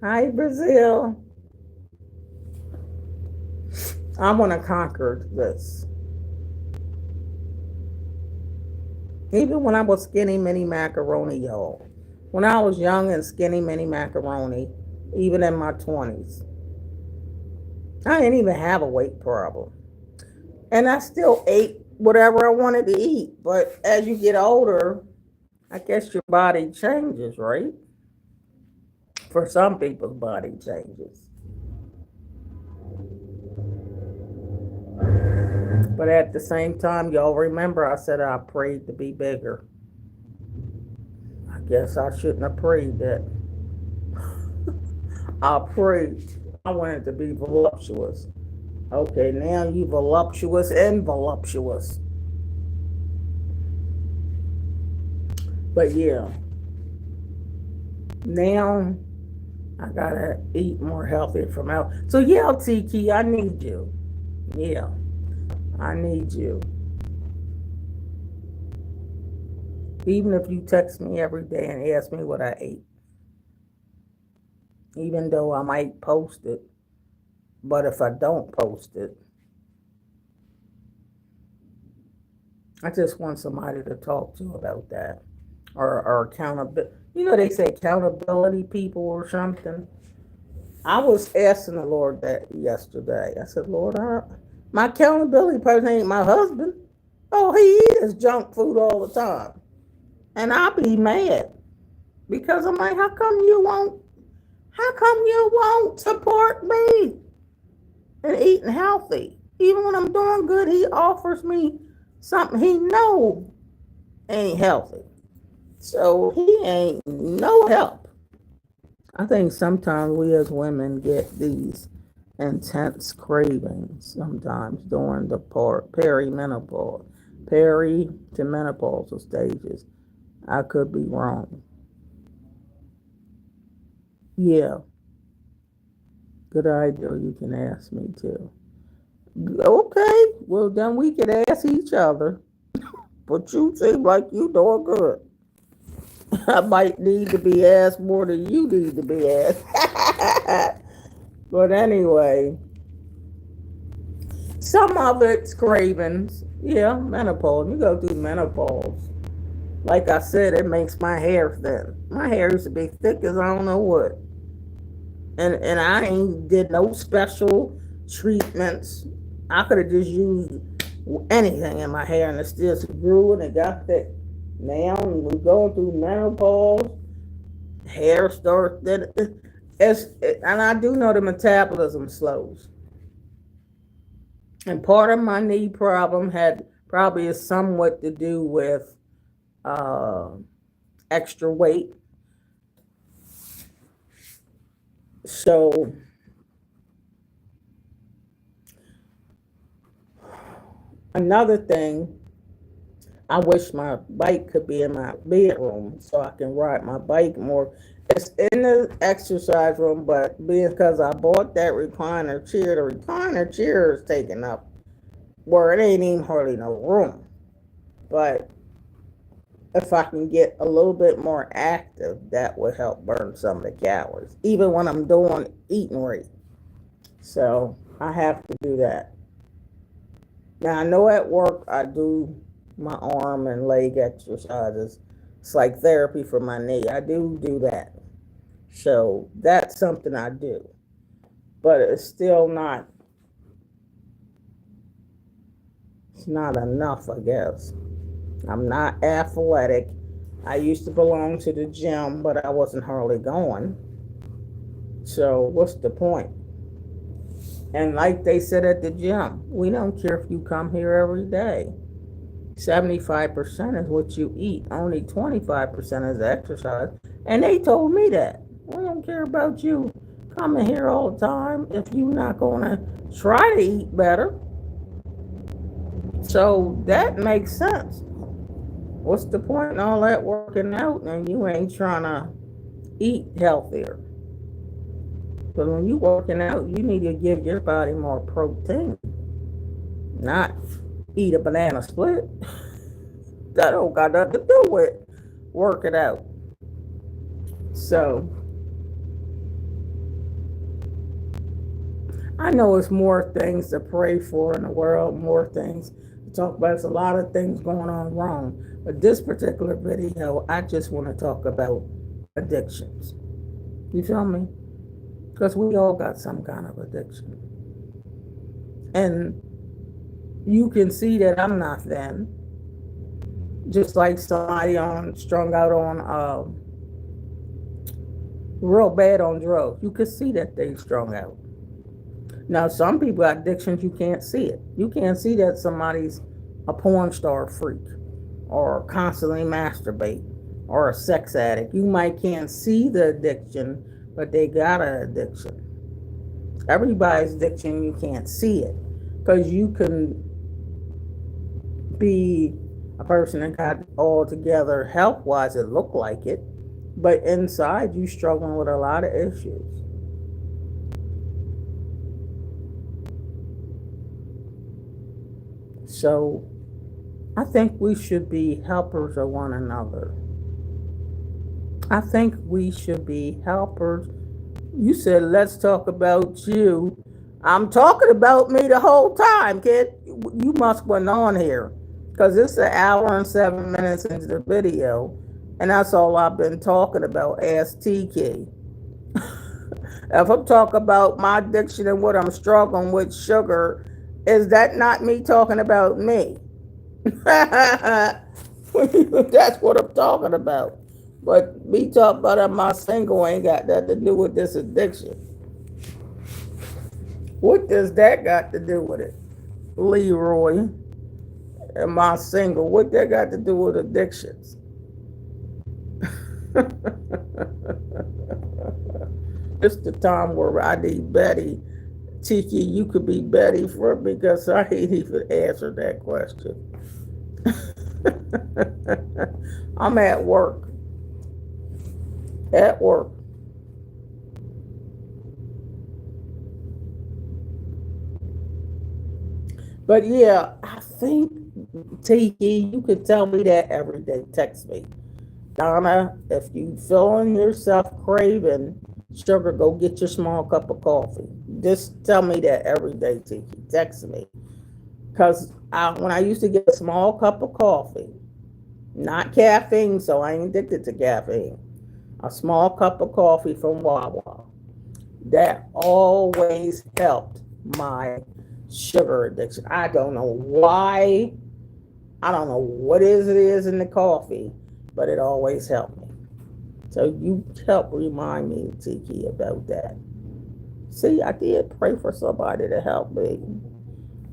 Hi, Brazil. I want to conquer this. Even when I was skinny mini macaroni, y'all. When I was young and skinny mini macaroni, even in my 20s, I didn't even have a weight problem. And I still ate whatever I wanted to eat. But as you get older, I guess your body changes, right? For some people's body changes. But at the same time, y'all remember I said I prayed to be bigger. I guess I shouldn't have prayed that. I prayed. I wanted to be voluptuous. Okay, now you voluptuous and voluptuous. But yeah, now I gotta eat more healthy from out. So yeah, Tiki, I need you. Yeah, I need you. Even if you text me every day and ask me what I ate, even though I might post it, but if I don't post it, I just want somebody to talk to about that, or accountability. They say accountability people or something. I was asking the Lord that yesterday. I said, Lord, my accountability person ain't my husband. Oh, he eats junk food all the time. And I'll be mad because I'm like, how come you won't support me in eating healthy? Even when I'm doing good, he offers me something he know ain't healthy. So he ain't no help. I think sometimes we as women get these intense cravings sometimes during the perimenopause, peri to menopausal stages. I could be wrong. Yeah, good idea. You can ask me too. Okay, well then we could ask each other. But you seem like you doing good. I might need to be asked more than you need to be asked. But anyway, some of it's cravings. Yeah, menopause. You go through menopause. Like I said, it makes my hair thin. My hair used to be thick as I don't know what. And I ain't did no special treatments. I could have just used anything in my hair and it still grew and it got thick. Now we're going through menopause, hair starts and I do know the metabolism slows. And part of my knee problem had probably is somewhat to do with uh, extra weight. So another thing, I wish my bike could be in my bedroom so I can ride my bike more. It's in the exercise room, but because I bought that recliner chair, the recliner chair is taken up where it ain't even hardly no room. But if I can get a little bit more active, that would help burn some of the calories, even when I'm doing eating right. So I have to do that. Now I know at work I do my arm and leg exercises. It's like therapy for my knee. I do that. So that's something I do. But it's not enough, I guess. I'm not athletic. I used to belong to the gym, but I wasn't hardly going. So what's the point? And like they said at the gym, we don't care if you come here every day. 75% is what you eat. Only 25% is exercise. And they told me that. We don't care about you coming here all the time if you're not going to try to eat better. So that makes sense. What's the point in all that working out and you ain't trying to eat healthier? But when you working out, you need to give your body more protein, not eat a banana split. That don't got nothing to do with working out. So I know it's more things to pray for in the world, more things to talk about. There's a lot of things going on wrong. But this particular video, I just want to talk about addictions. You feel me? Because we all got some kind of addiction. And you can see that I'm not them. Just like somebody strung out on real bad on drugs. You can see that they strung out. Now, some people have addictions, you can't see it. You can't see that somebody's a porn star freak or constantly masturbate or a sex addict. You might can't see the addiction, but they got an addiction. Everybody's addiction, you can't see it. Because you can be a person that got all together health-wise, it look like it, but inside you struggling with a lot of issues. So I think we should be helpers of one another. I think we should be helpers. You said, let's talk about you. I'm talking about me the whole time, kid. You must went on here because it's an hour and 7 minutes into the video, and that's all I've been talking about. Ask Tiki. If I'm talking about my addiction and what I'm struggling with, sugar, is that not me talking about me? That's what I'm talking about. But me talking about my single ain't got that to do with this addiction. What does that got to do with it? Leroy and my single, what that got to do with addictions? It's the time where I need Betty. Tiki, you could be Betty for me because I ain't even answered that question. I'm at work. At work. But yeah, I think, Tiki, you could tell me that every day. Text me. Donna, if you feeling yourself craving sugar, go get your small cup of coffee. Just tell me that every day, Tiki. Text me. Because when I used to get a small cup of coffee, not caffeine, so I ain't addicted to caffeine, a small cup of coffee from Wawa, that always helped my sugar addiction. I don't know why. I don't know what it is in the coffee, but it always helped me. So you help remind me, Tiki, about that. See, I did pray for somebody to help me.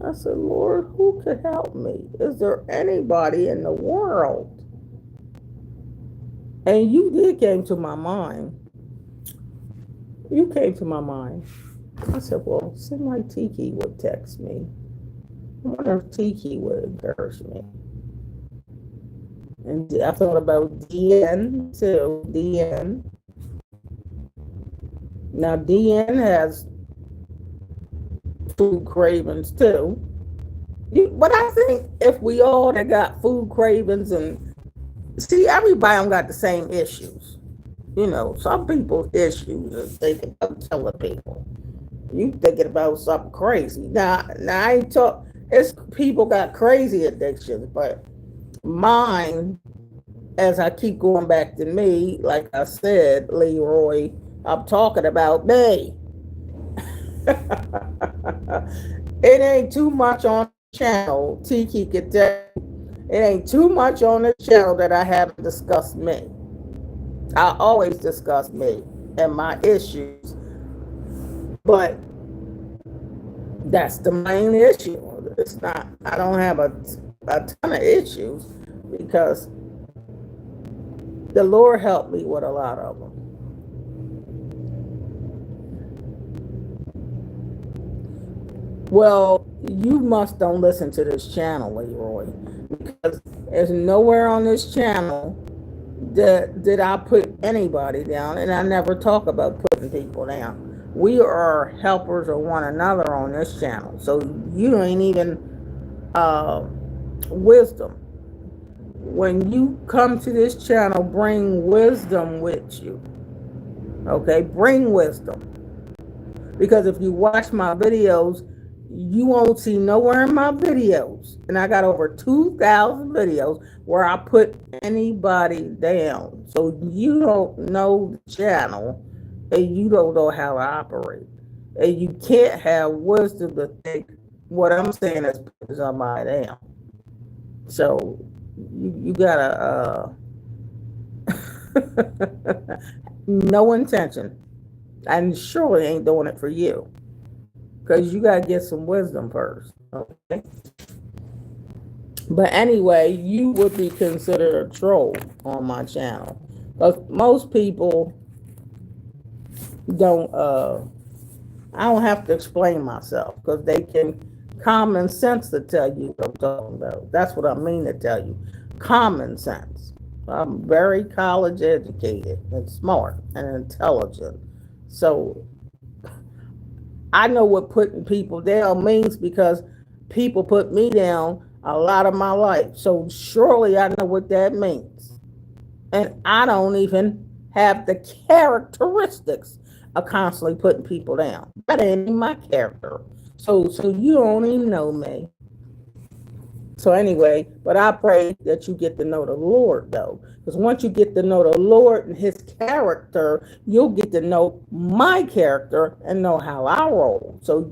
I said, Lord, who could help me? Is there anybody in the world? And you did came to my mind. You came to my mind. I said, well, seemed like Tiki would text me. I wonder if Tiki would encourage me. And I thought about DN too. DN. Now DN has food cravings too. But I think if we all that got food cravings and see, everybody don't got the same issues. Some people's issues is thinking about telling people. You thinking about something crazy. Now I ain't talk. It's people got crazy addictions, but mine, as I keep going back to me, like I said, Leroy, I'm talking about me. It ain't too much on the channel. Tiki could tell you, it ain't too much on the channel that I haven't discussed me. I always discuss me and my issues, but that's the main issue. It's not. I don't have a ton of issues because the Lord helped me with a lot of them. Well, you must don't listen to this channel, Leroy, because there's nowhere on this channel that did I put anybody down, and I never talk about putting people down. We are helpers of one another on this channel, so you ain't even wisdom. When you come to this channel, bring wisdom with you. Okay, bring wisdom. Because if you watch my videos, you won't see nowhere in my videos, and I got over 2,000 videos where I put anybody down. So you don't know the channel, and you don't know how to operate, and you can't have wisdom to think what I'm saying is putting somebody down. So you gotta no intention, and surely ain't doing it for you. Because you got to get some wisdom first. Okay. But anyway, you would be considered a troll on my channel. But most people don't, I don't have to explain myself because they can common sense to tell you what I'm talking about. That's what I mean to tell you. Common sense. I'm very college educated and smart and intelligent. So I know what putting people down means because people put me down a lot of my life. So surely I know what that means. And I don't even have the characteristics of constantly putting people down. That ain't my character. So you don't even know me. So anyway, but I pray that you get to know the Lord, though. Because once you get to know the Lord and his character, you'll get to know my character and know how I roll. So,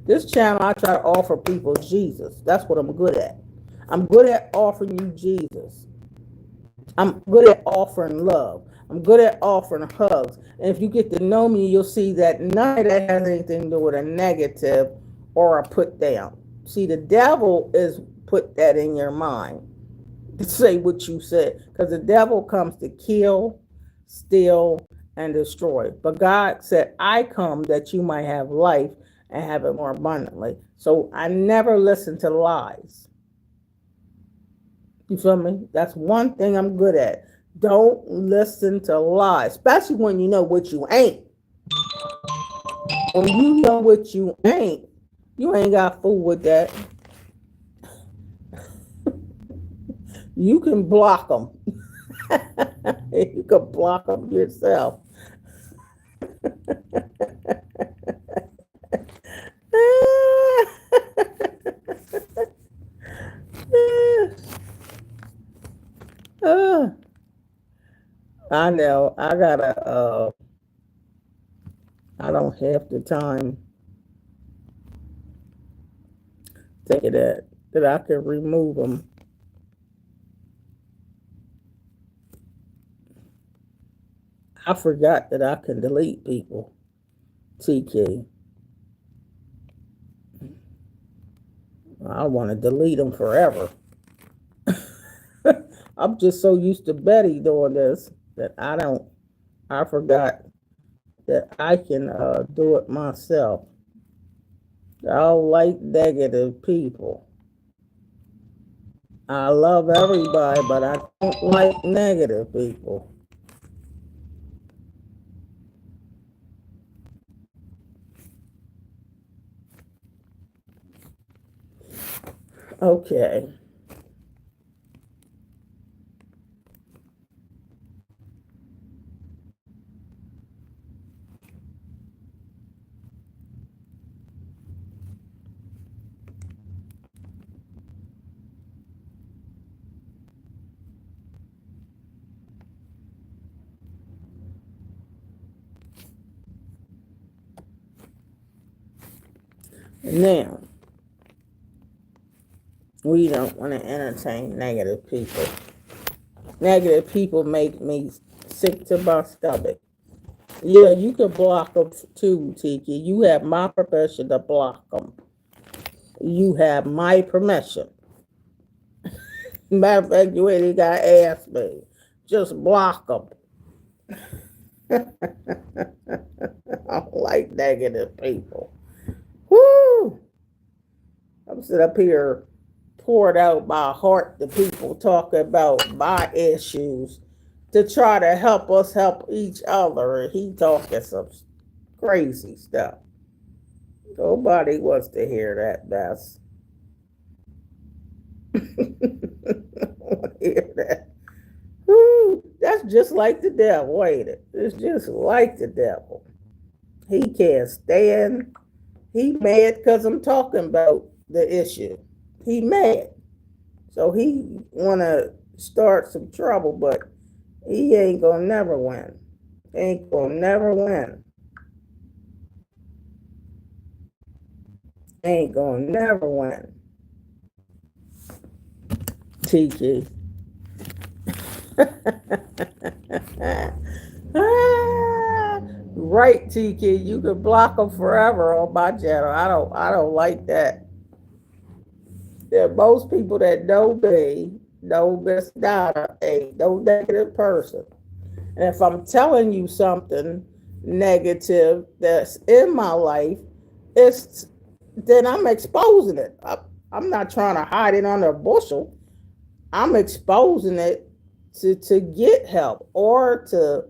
this channel, I try to offer people Jesus. That's what I'm good at. I'm good at offering you Jesus. I'm good at offering love. I'm good at offering hugs. And if you get to know me, you'll see that none of that has anything to do with a negative or a put down. See, the devil is put that in your mind to say what you said, because the devil comes to kill, steal, and destroy. But God said, I come that you might have life and have it more abundantly. So I never listen to lies. You feel me? That's one thing I'm good at. Don't listen to lies, especially when you know what you ain't. When you know what you ain't got to fool with that. You can block them. You can block them yourself. I know. I gotta. I don't have the time. Think of that I can remove them. I forgot that I can delete people. TK. I want to delete them forever. I'm just so used to Betty doing this that I forgot that I can do it myself. I don't like negative people. I love everybody, but I don't like negative people. Okay. Now, we don't want to entertain negative people. Negative people make me sick to my stomach. Yeah, you can block them too, Tiki. You have my permission to block them. You have my permission. Matter of fact, you ain't got to ask me. Just block them. I don't like negative people. Woo! I'm sitting up here poured out my heart to people talking about my issues to try to help us help each other. And he talking some crazy stuff. Nobody wants to hear that mess. I want to hear that. Woo, that's just like the devil, ain't it? It's just like the devil. He can't stand. He mad because I'm talking about the issue. He mad. So he want to start some trouble, but he ain't going to never win. Ain't going to never win. Ain't going to never win. Tiki. Right, Tiki. You can block them forever on my channel. I don't like that. There are most people that know me, know Miss Donna ain't no negative person. And if I'm telling you something negative that's in my life, it's then I'm exposing it. I'm not trying to hide it under a bushel. I'm exposing it to get help or to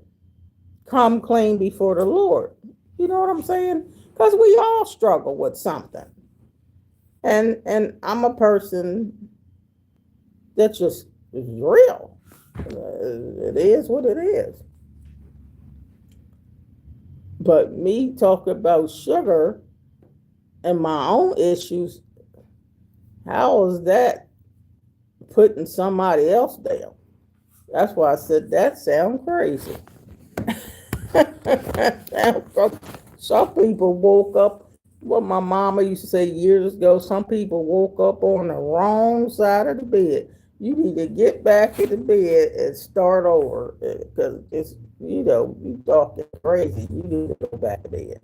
come clean before the Lord. You know what I'm saying? Because we all struggle with something. And I'm a person that just is real. It is what it is. But me talking about sugar and my own issues, how is that putting somebody else down? That's why I said that sounds crazy. Some people woke up, what my mama used to say years ago, some people woke up on the wrong side of the bed. You need to get back in the bed and start over because it's, you talking crazy. You need to go back to bed.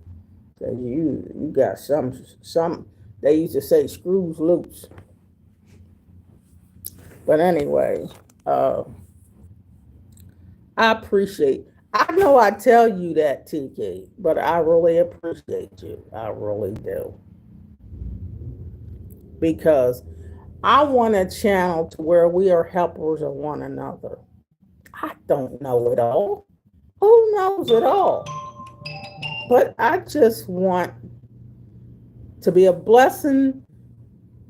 Because you got some, they used to say screws loose. But anyway, I appreciate. I know I tell you that, TK, but I really appreciate you. I really do. Because I want a channel to where we are helpers of one another. I don't know it all. Who knows it all? But I just want to be a blessing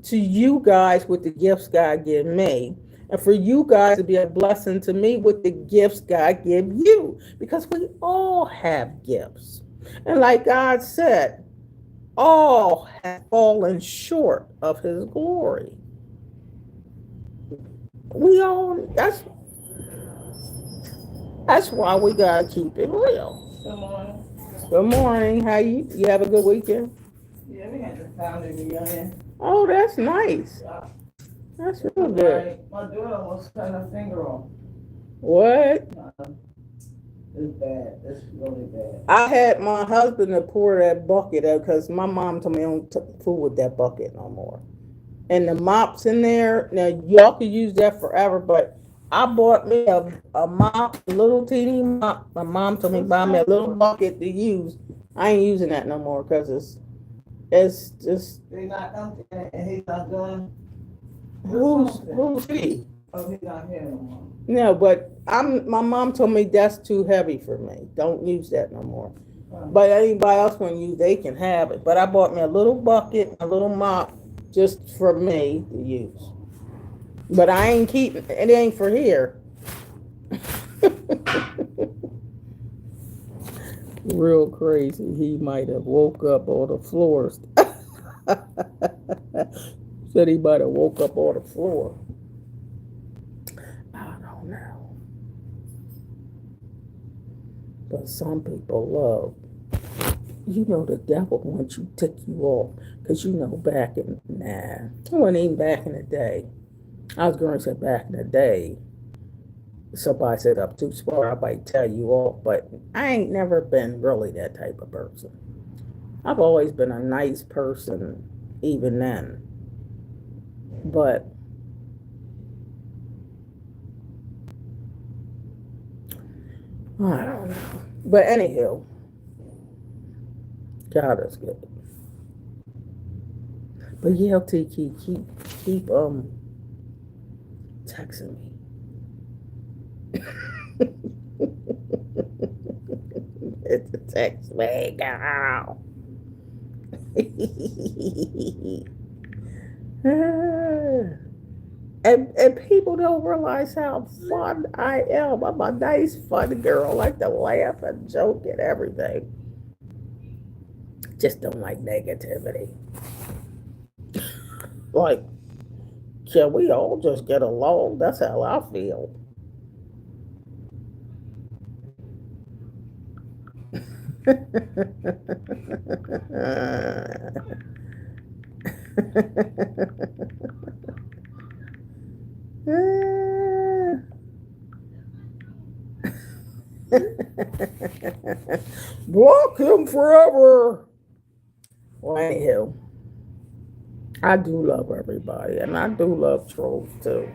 to you guys with the gifts God gave me, and for you guys to be a blessing to me with the gifts God give you, because we all have gifts. And like God said, all have fallen short of his glory. We all, that's why we gotta keep it real.
Good morning.
Good morning. How you have a good weekend?
Yeah, we had the family reunion.
Oh, that's nice. That's real good.
My daughter almost cut her finger off.
What?
It's bad. It's really bad.
I had my husband to pour that bucket out because my mom told me I don't fool with that bucket no more. And the mops in there, now y'all could use that forever, but I bought me a mop, a little teeny mop. My mom told me buy me a little bucket to use. I ain't using that no more because it's just.
They not empty and he's not doing.
Who's he?
Oh, he's not here no more.
No, but my mom told me that's too heavy for me. Don't use that no more. But anybody else want to use, they can have it. But I bought me a little bucket, a little mop, just for me to use. But I ain't keeping it. Ain't for here. Real crazy. He might have woke up all the floors. Said he might have woke up all the floor. I don't know. But some people love. The devil wants you to tick you off. Because back in, it wasn't even back in the day. I was going to say back in the day, somebody said up too smart, I might tell you off, but I ain't never been really that type of person. I've always been a nice person, even then. But I don't know. But anyhow, God is good. But yeah, Tiki, keep texting me. It's a text me, girl. and people don't realize how fun I am. I'm a nice, fun girl. I like to laugh and joke and everything. Just don't like negativity. Like, can we all just get along? That's how I feel. Block him forever. Well, anyhow, I do love everybody, and I do love trolls too.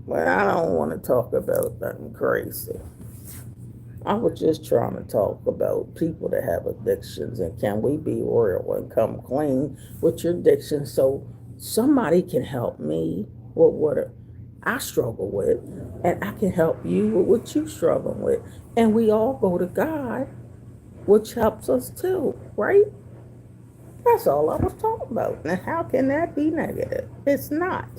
But I don't want to talk about nothing crazy. I was just trying to talk about people that have addictions, and can we be real and come clean with your addiction so somebody can help me with what I struggle with, and I can help you with what you struggle with, and we all go to God, which helps us too, right? That's all I was talking about. Now, how can that be negative? It's not.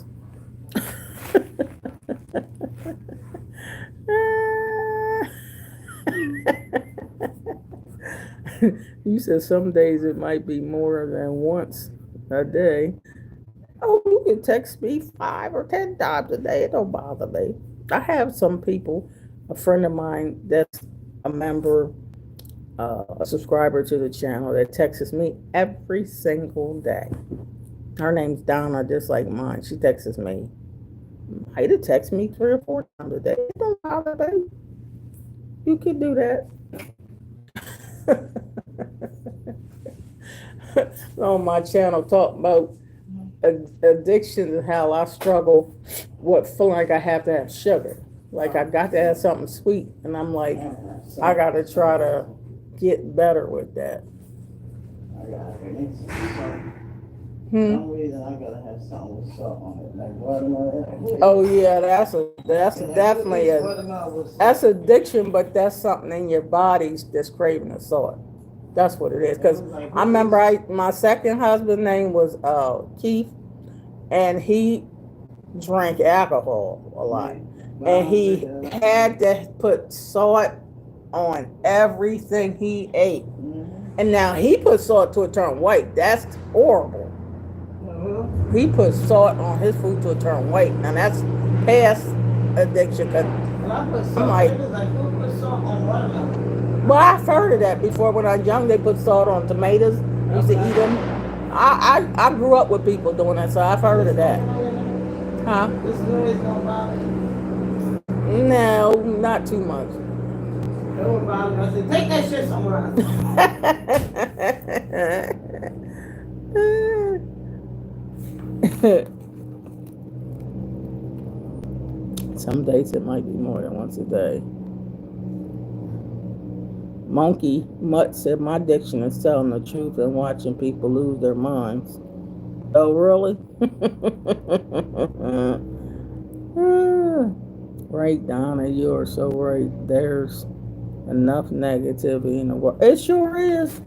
You said some days it might be more than once a day. Oh, you can text me 5 or 10 times a day. It don't bother me. I have some people, a friend of mine that's a member, a subscriber to the channel that texts me every single day. Her name's Donna, just like mine. She texts me. Might have texted me 3 or 4 times a day. It don't bother me. You can do that. On my channel, talk about addiction and how I struggle with feeling like I have to have sugar. Like I got to have something sweet, and I'm like, I got to try to get better with that.
some reason I gotta have something with salt on it, like watermelon.
Oh yeah, that's definitely that's addiction, but that's something in your body that's craving the salt. That's what it is. Because I remember my second husband's name was Keith, and he drank alcohol a lot, and he had to put salt on everything he ate. And now he put salt to it turn white. That's horrible. He put salt on his food to turn white. Now that's past addiction. I'm like, well, I've heard of that before. When I was young, they put salt on tomatoes. Used to eat them. I grew up with people doing that, so I've heard of that. Huh? No, not too much.
I said, take that shit somewhere.
Some days it might be more than once a day. Monkey Mutt said, my addiction is telling the truth and watching people lose their minds. Oh, really? Right, Donna, you are so right. There's enough negativity in the world. It sure is.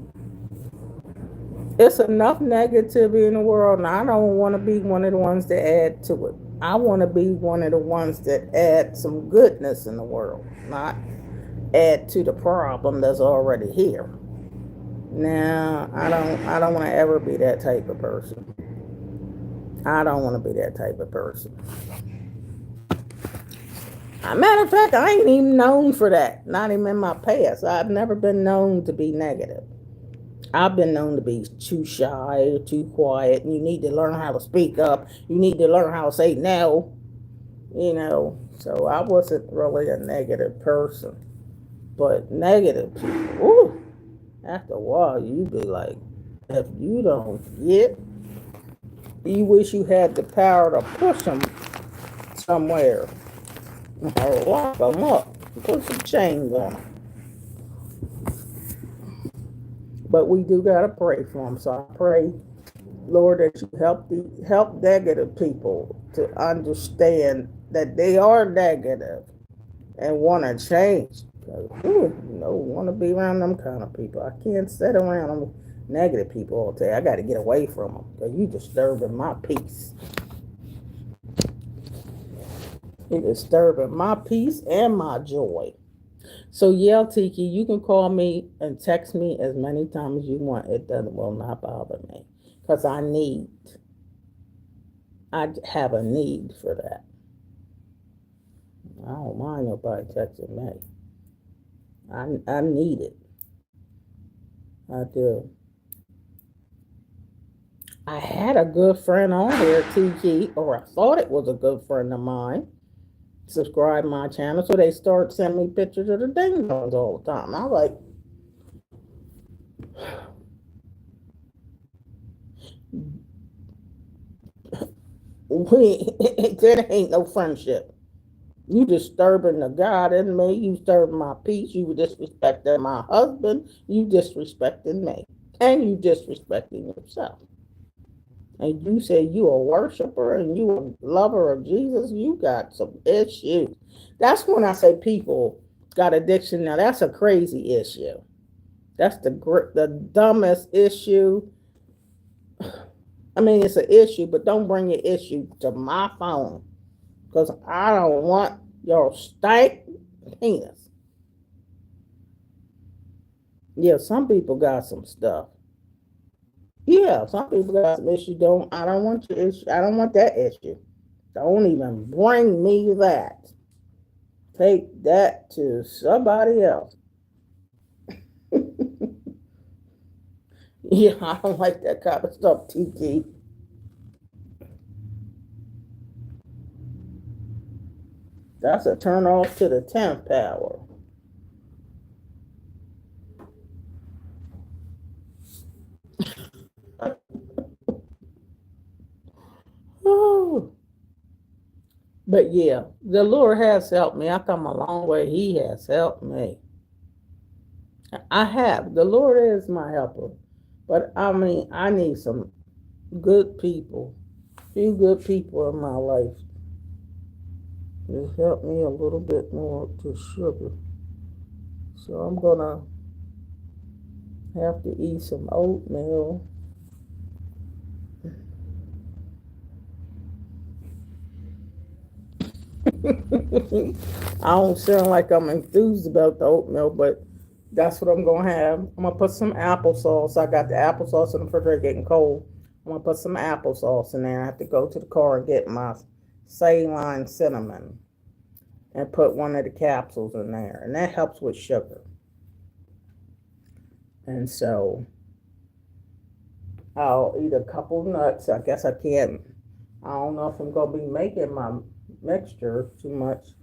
It's enough negativity in the world, and I don't want to be one of the ones that add to it. I want to be one of the ones that add some goodness in the world, not add to the problem that's already here. Now, I don't want to ever be that type of person. I don't want to be that type of person. As a matter of fact, I ain't even known for that. Not even in my past. I've never been known to be negative. I've been known to be too shy, too quiet. You need to learn how to speak up. You need to learn how to say no. So I wasn't really a negative person. But negative people, ooh, after a while, you be like, if you don't get, you wish you had the power to push them somewhere or lock them up, put some chains on them. But we do gotta pray for them. So I pray, Lord, that you help negative people to understand that they are negative and want to change. Want to be around them kind of people. I can't sit around them negative people all day. I got to get away from them because you disturbing my peace. You're disturbing my peace and my joy. So yeah, Tiki, you can call me and text me as many times as you want. Will not bother me because I have a need for that. I don't mind nobody texting me. I need it. I do. I had a good friend on here, Tiki, or I thought it was a good friend of mine. Subscribe my channel, so they start sending me pictures of the ding-dongs all the time. I was like, there ain't no friendship. You disturbing the God in me. You disturbing my peace. You disrespecting my husband. You disrespecting me. And you disrespecting yourself. And you say you a worshiper and you a lover of Jesus. You got some issues. That's when I say people got addiction. Now, that's a crazy issue. That's the dumbest issue. I mean, it's an issue, but don't bring your issue to my phone. Because I don't want your stank penis. Yeah, some people got some stuff. Yeah, some people got some issue. I don't want your issue. I don't want that issue. Don't even bring me that. Take that to somebody else. Yeah, I don't like that kind of stuff, Tiki. That's a turn off to the 10th power. Oh. But yeah, the Lord has helped me. I come a long way. He has helped me. I have. The Lord is my helper. But I mean, I need some good people. Few good people in my life. Just help me a little bit more to sugar. So I'm gonna have to eat some oatmeal. I don't sound like I'm enthused about the oatmeal, but that's what I'm gonna have. I'm gonna put some applesauce. I got the applesauce in the refrigerator getting cold. I'm gonna put some applesauce in there. I have to go to the car and get my Ceylon cinnamon and put one of the capsules in there, and that helps with sugar. And so I'll eat a couple nuts. I guess I can't. I don't know if I'm gonna be making my mixture too much,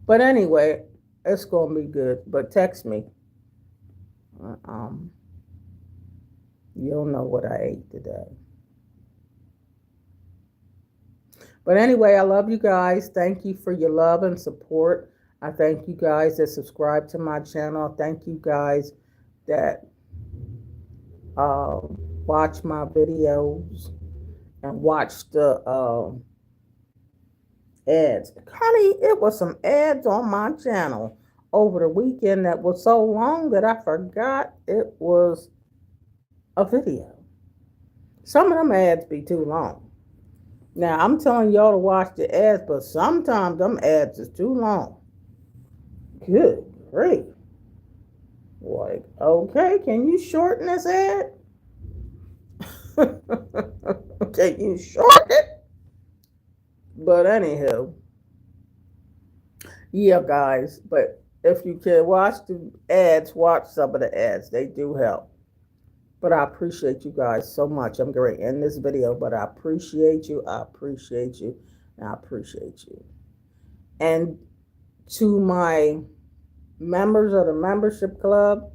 but anyway, it's gonna be good. But text me. You'll know what I ate today. But anyway, I love you guys. Thank you for your love and support. I thank you guys that subscribe to my channel. Thank you guys that watch my videos. and watch the ads. Honey, it was some ads on my channel over the weekend that was so long that I forgot it was a video. Some of them ads be too long. Now, I'm telling y'all to watch the ads, but sometimes them ads is too long. Good grief. Like, okay, can you shorten this ad? Can you shorten it? But anywho, yeah, guys. But if you can watch the ads, watch some of the ads. They do help. But I appreciate you guys so much. I'm going to end this video, but I appreciate you. I appreciate you. And I appreciate you. And to my members of the membership club,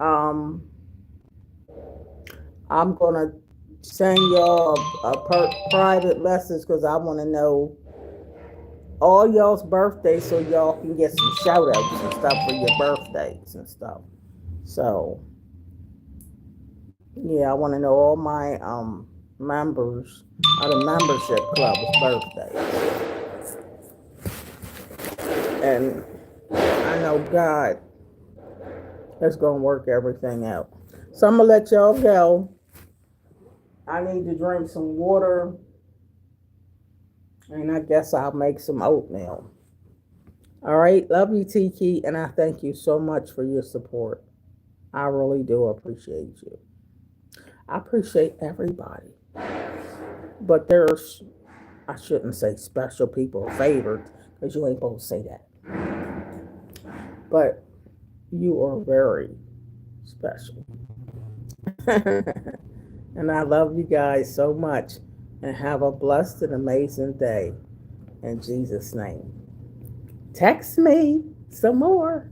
I'm going to send y'all a private message because I want to know all y'all's birthdays so y'all can get some shout outs and stuff for your birthdays and stuff. So, yeah, I want to know all my members of the membership club's birthdays. And I know God is going to work everything out. So I'm going to let y'all go. I need to drink some water. And I guess I'll make some oatmeal. All right. Love you, Tiki. And I thank you so much for your support. I really do appreciate you. I appreciate everybody. But there's, I shouldn't say special people or favorites, because you ain't supposed to say that. But you are very special. And I love you guys so much. And have a blessed and amazing day. In Jesus' name. Text me some more.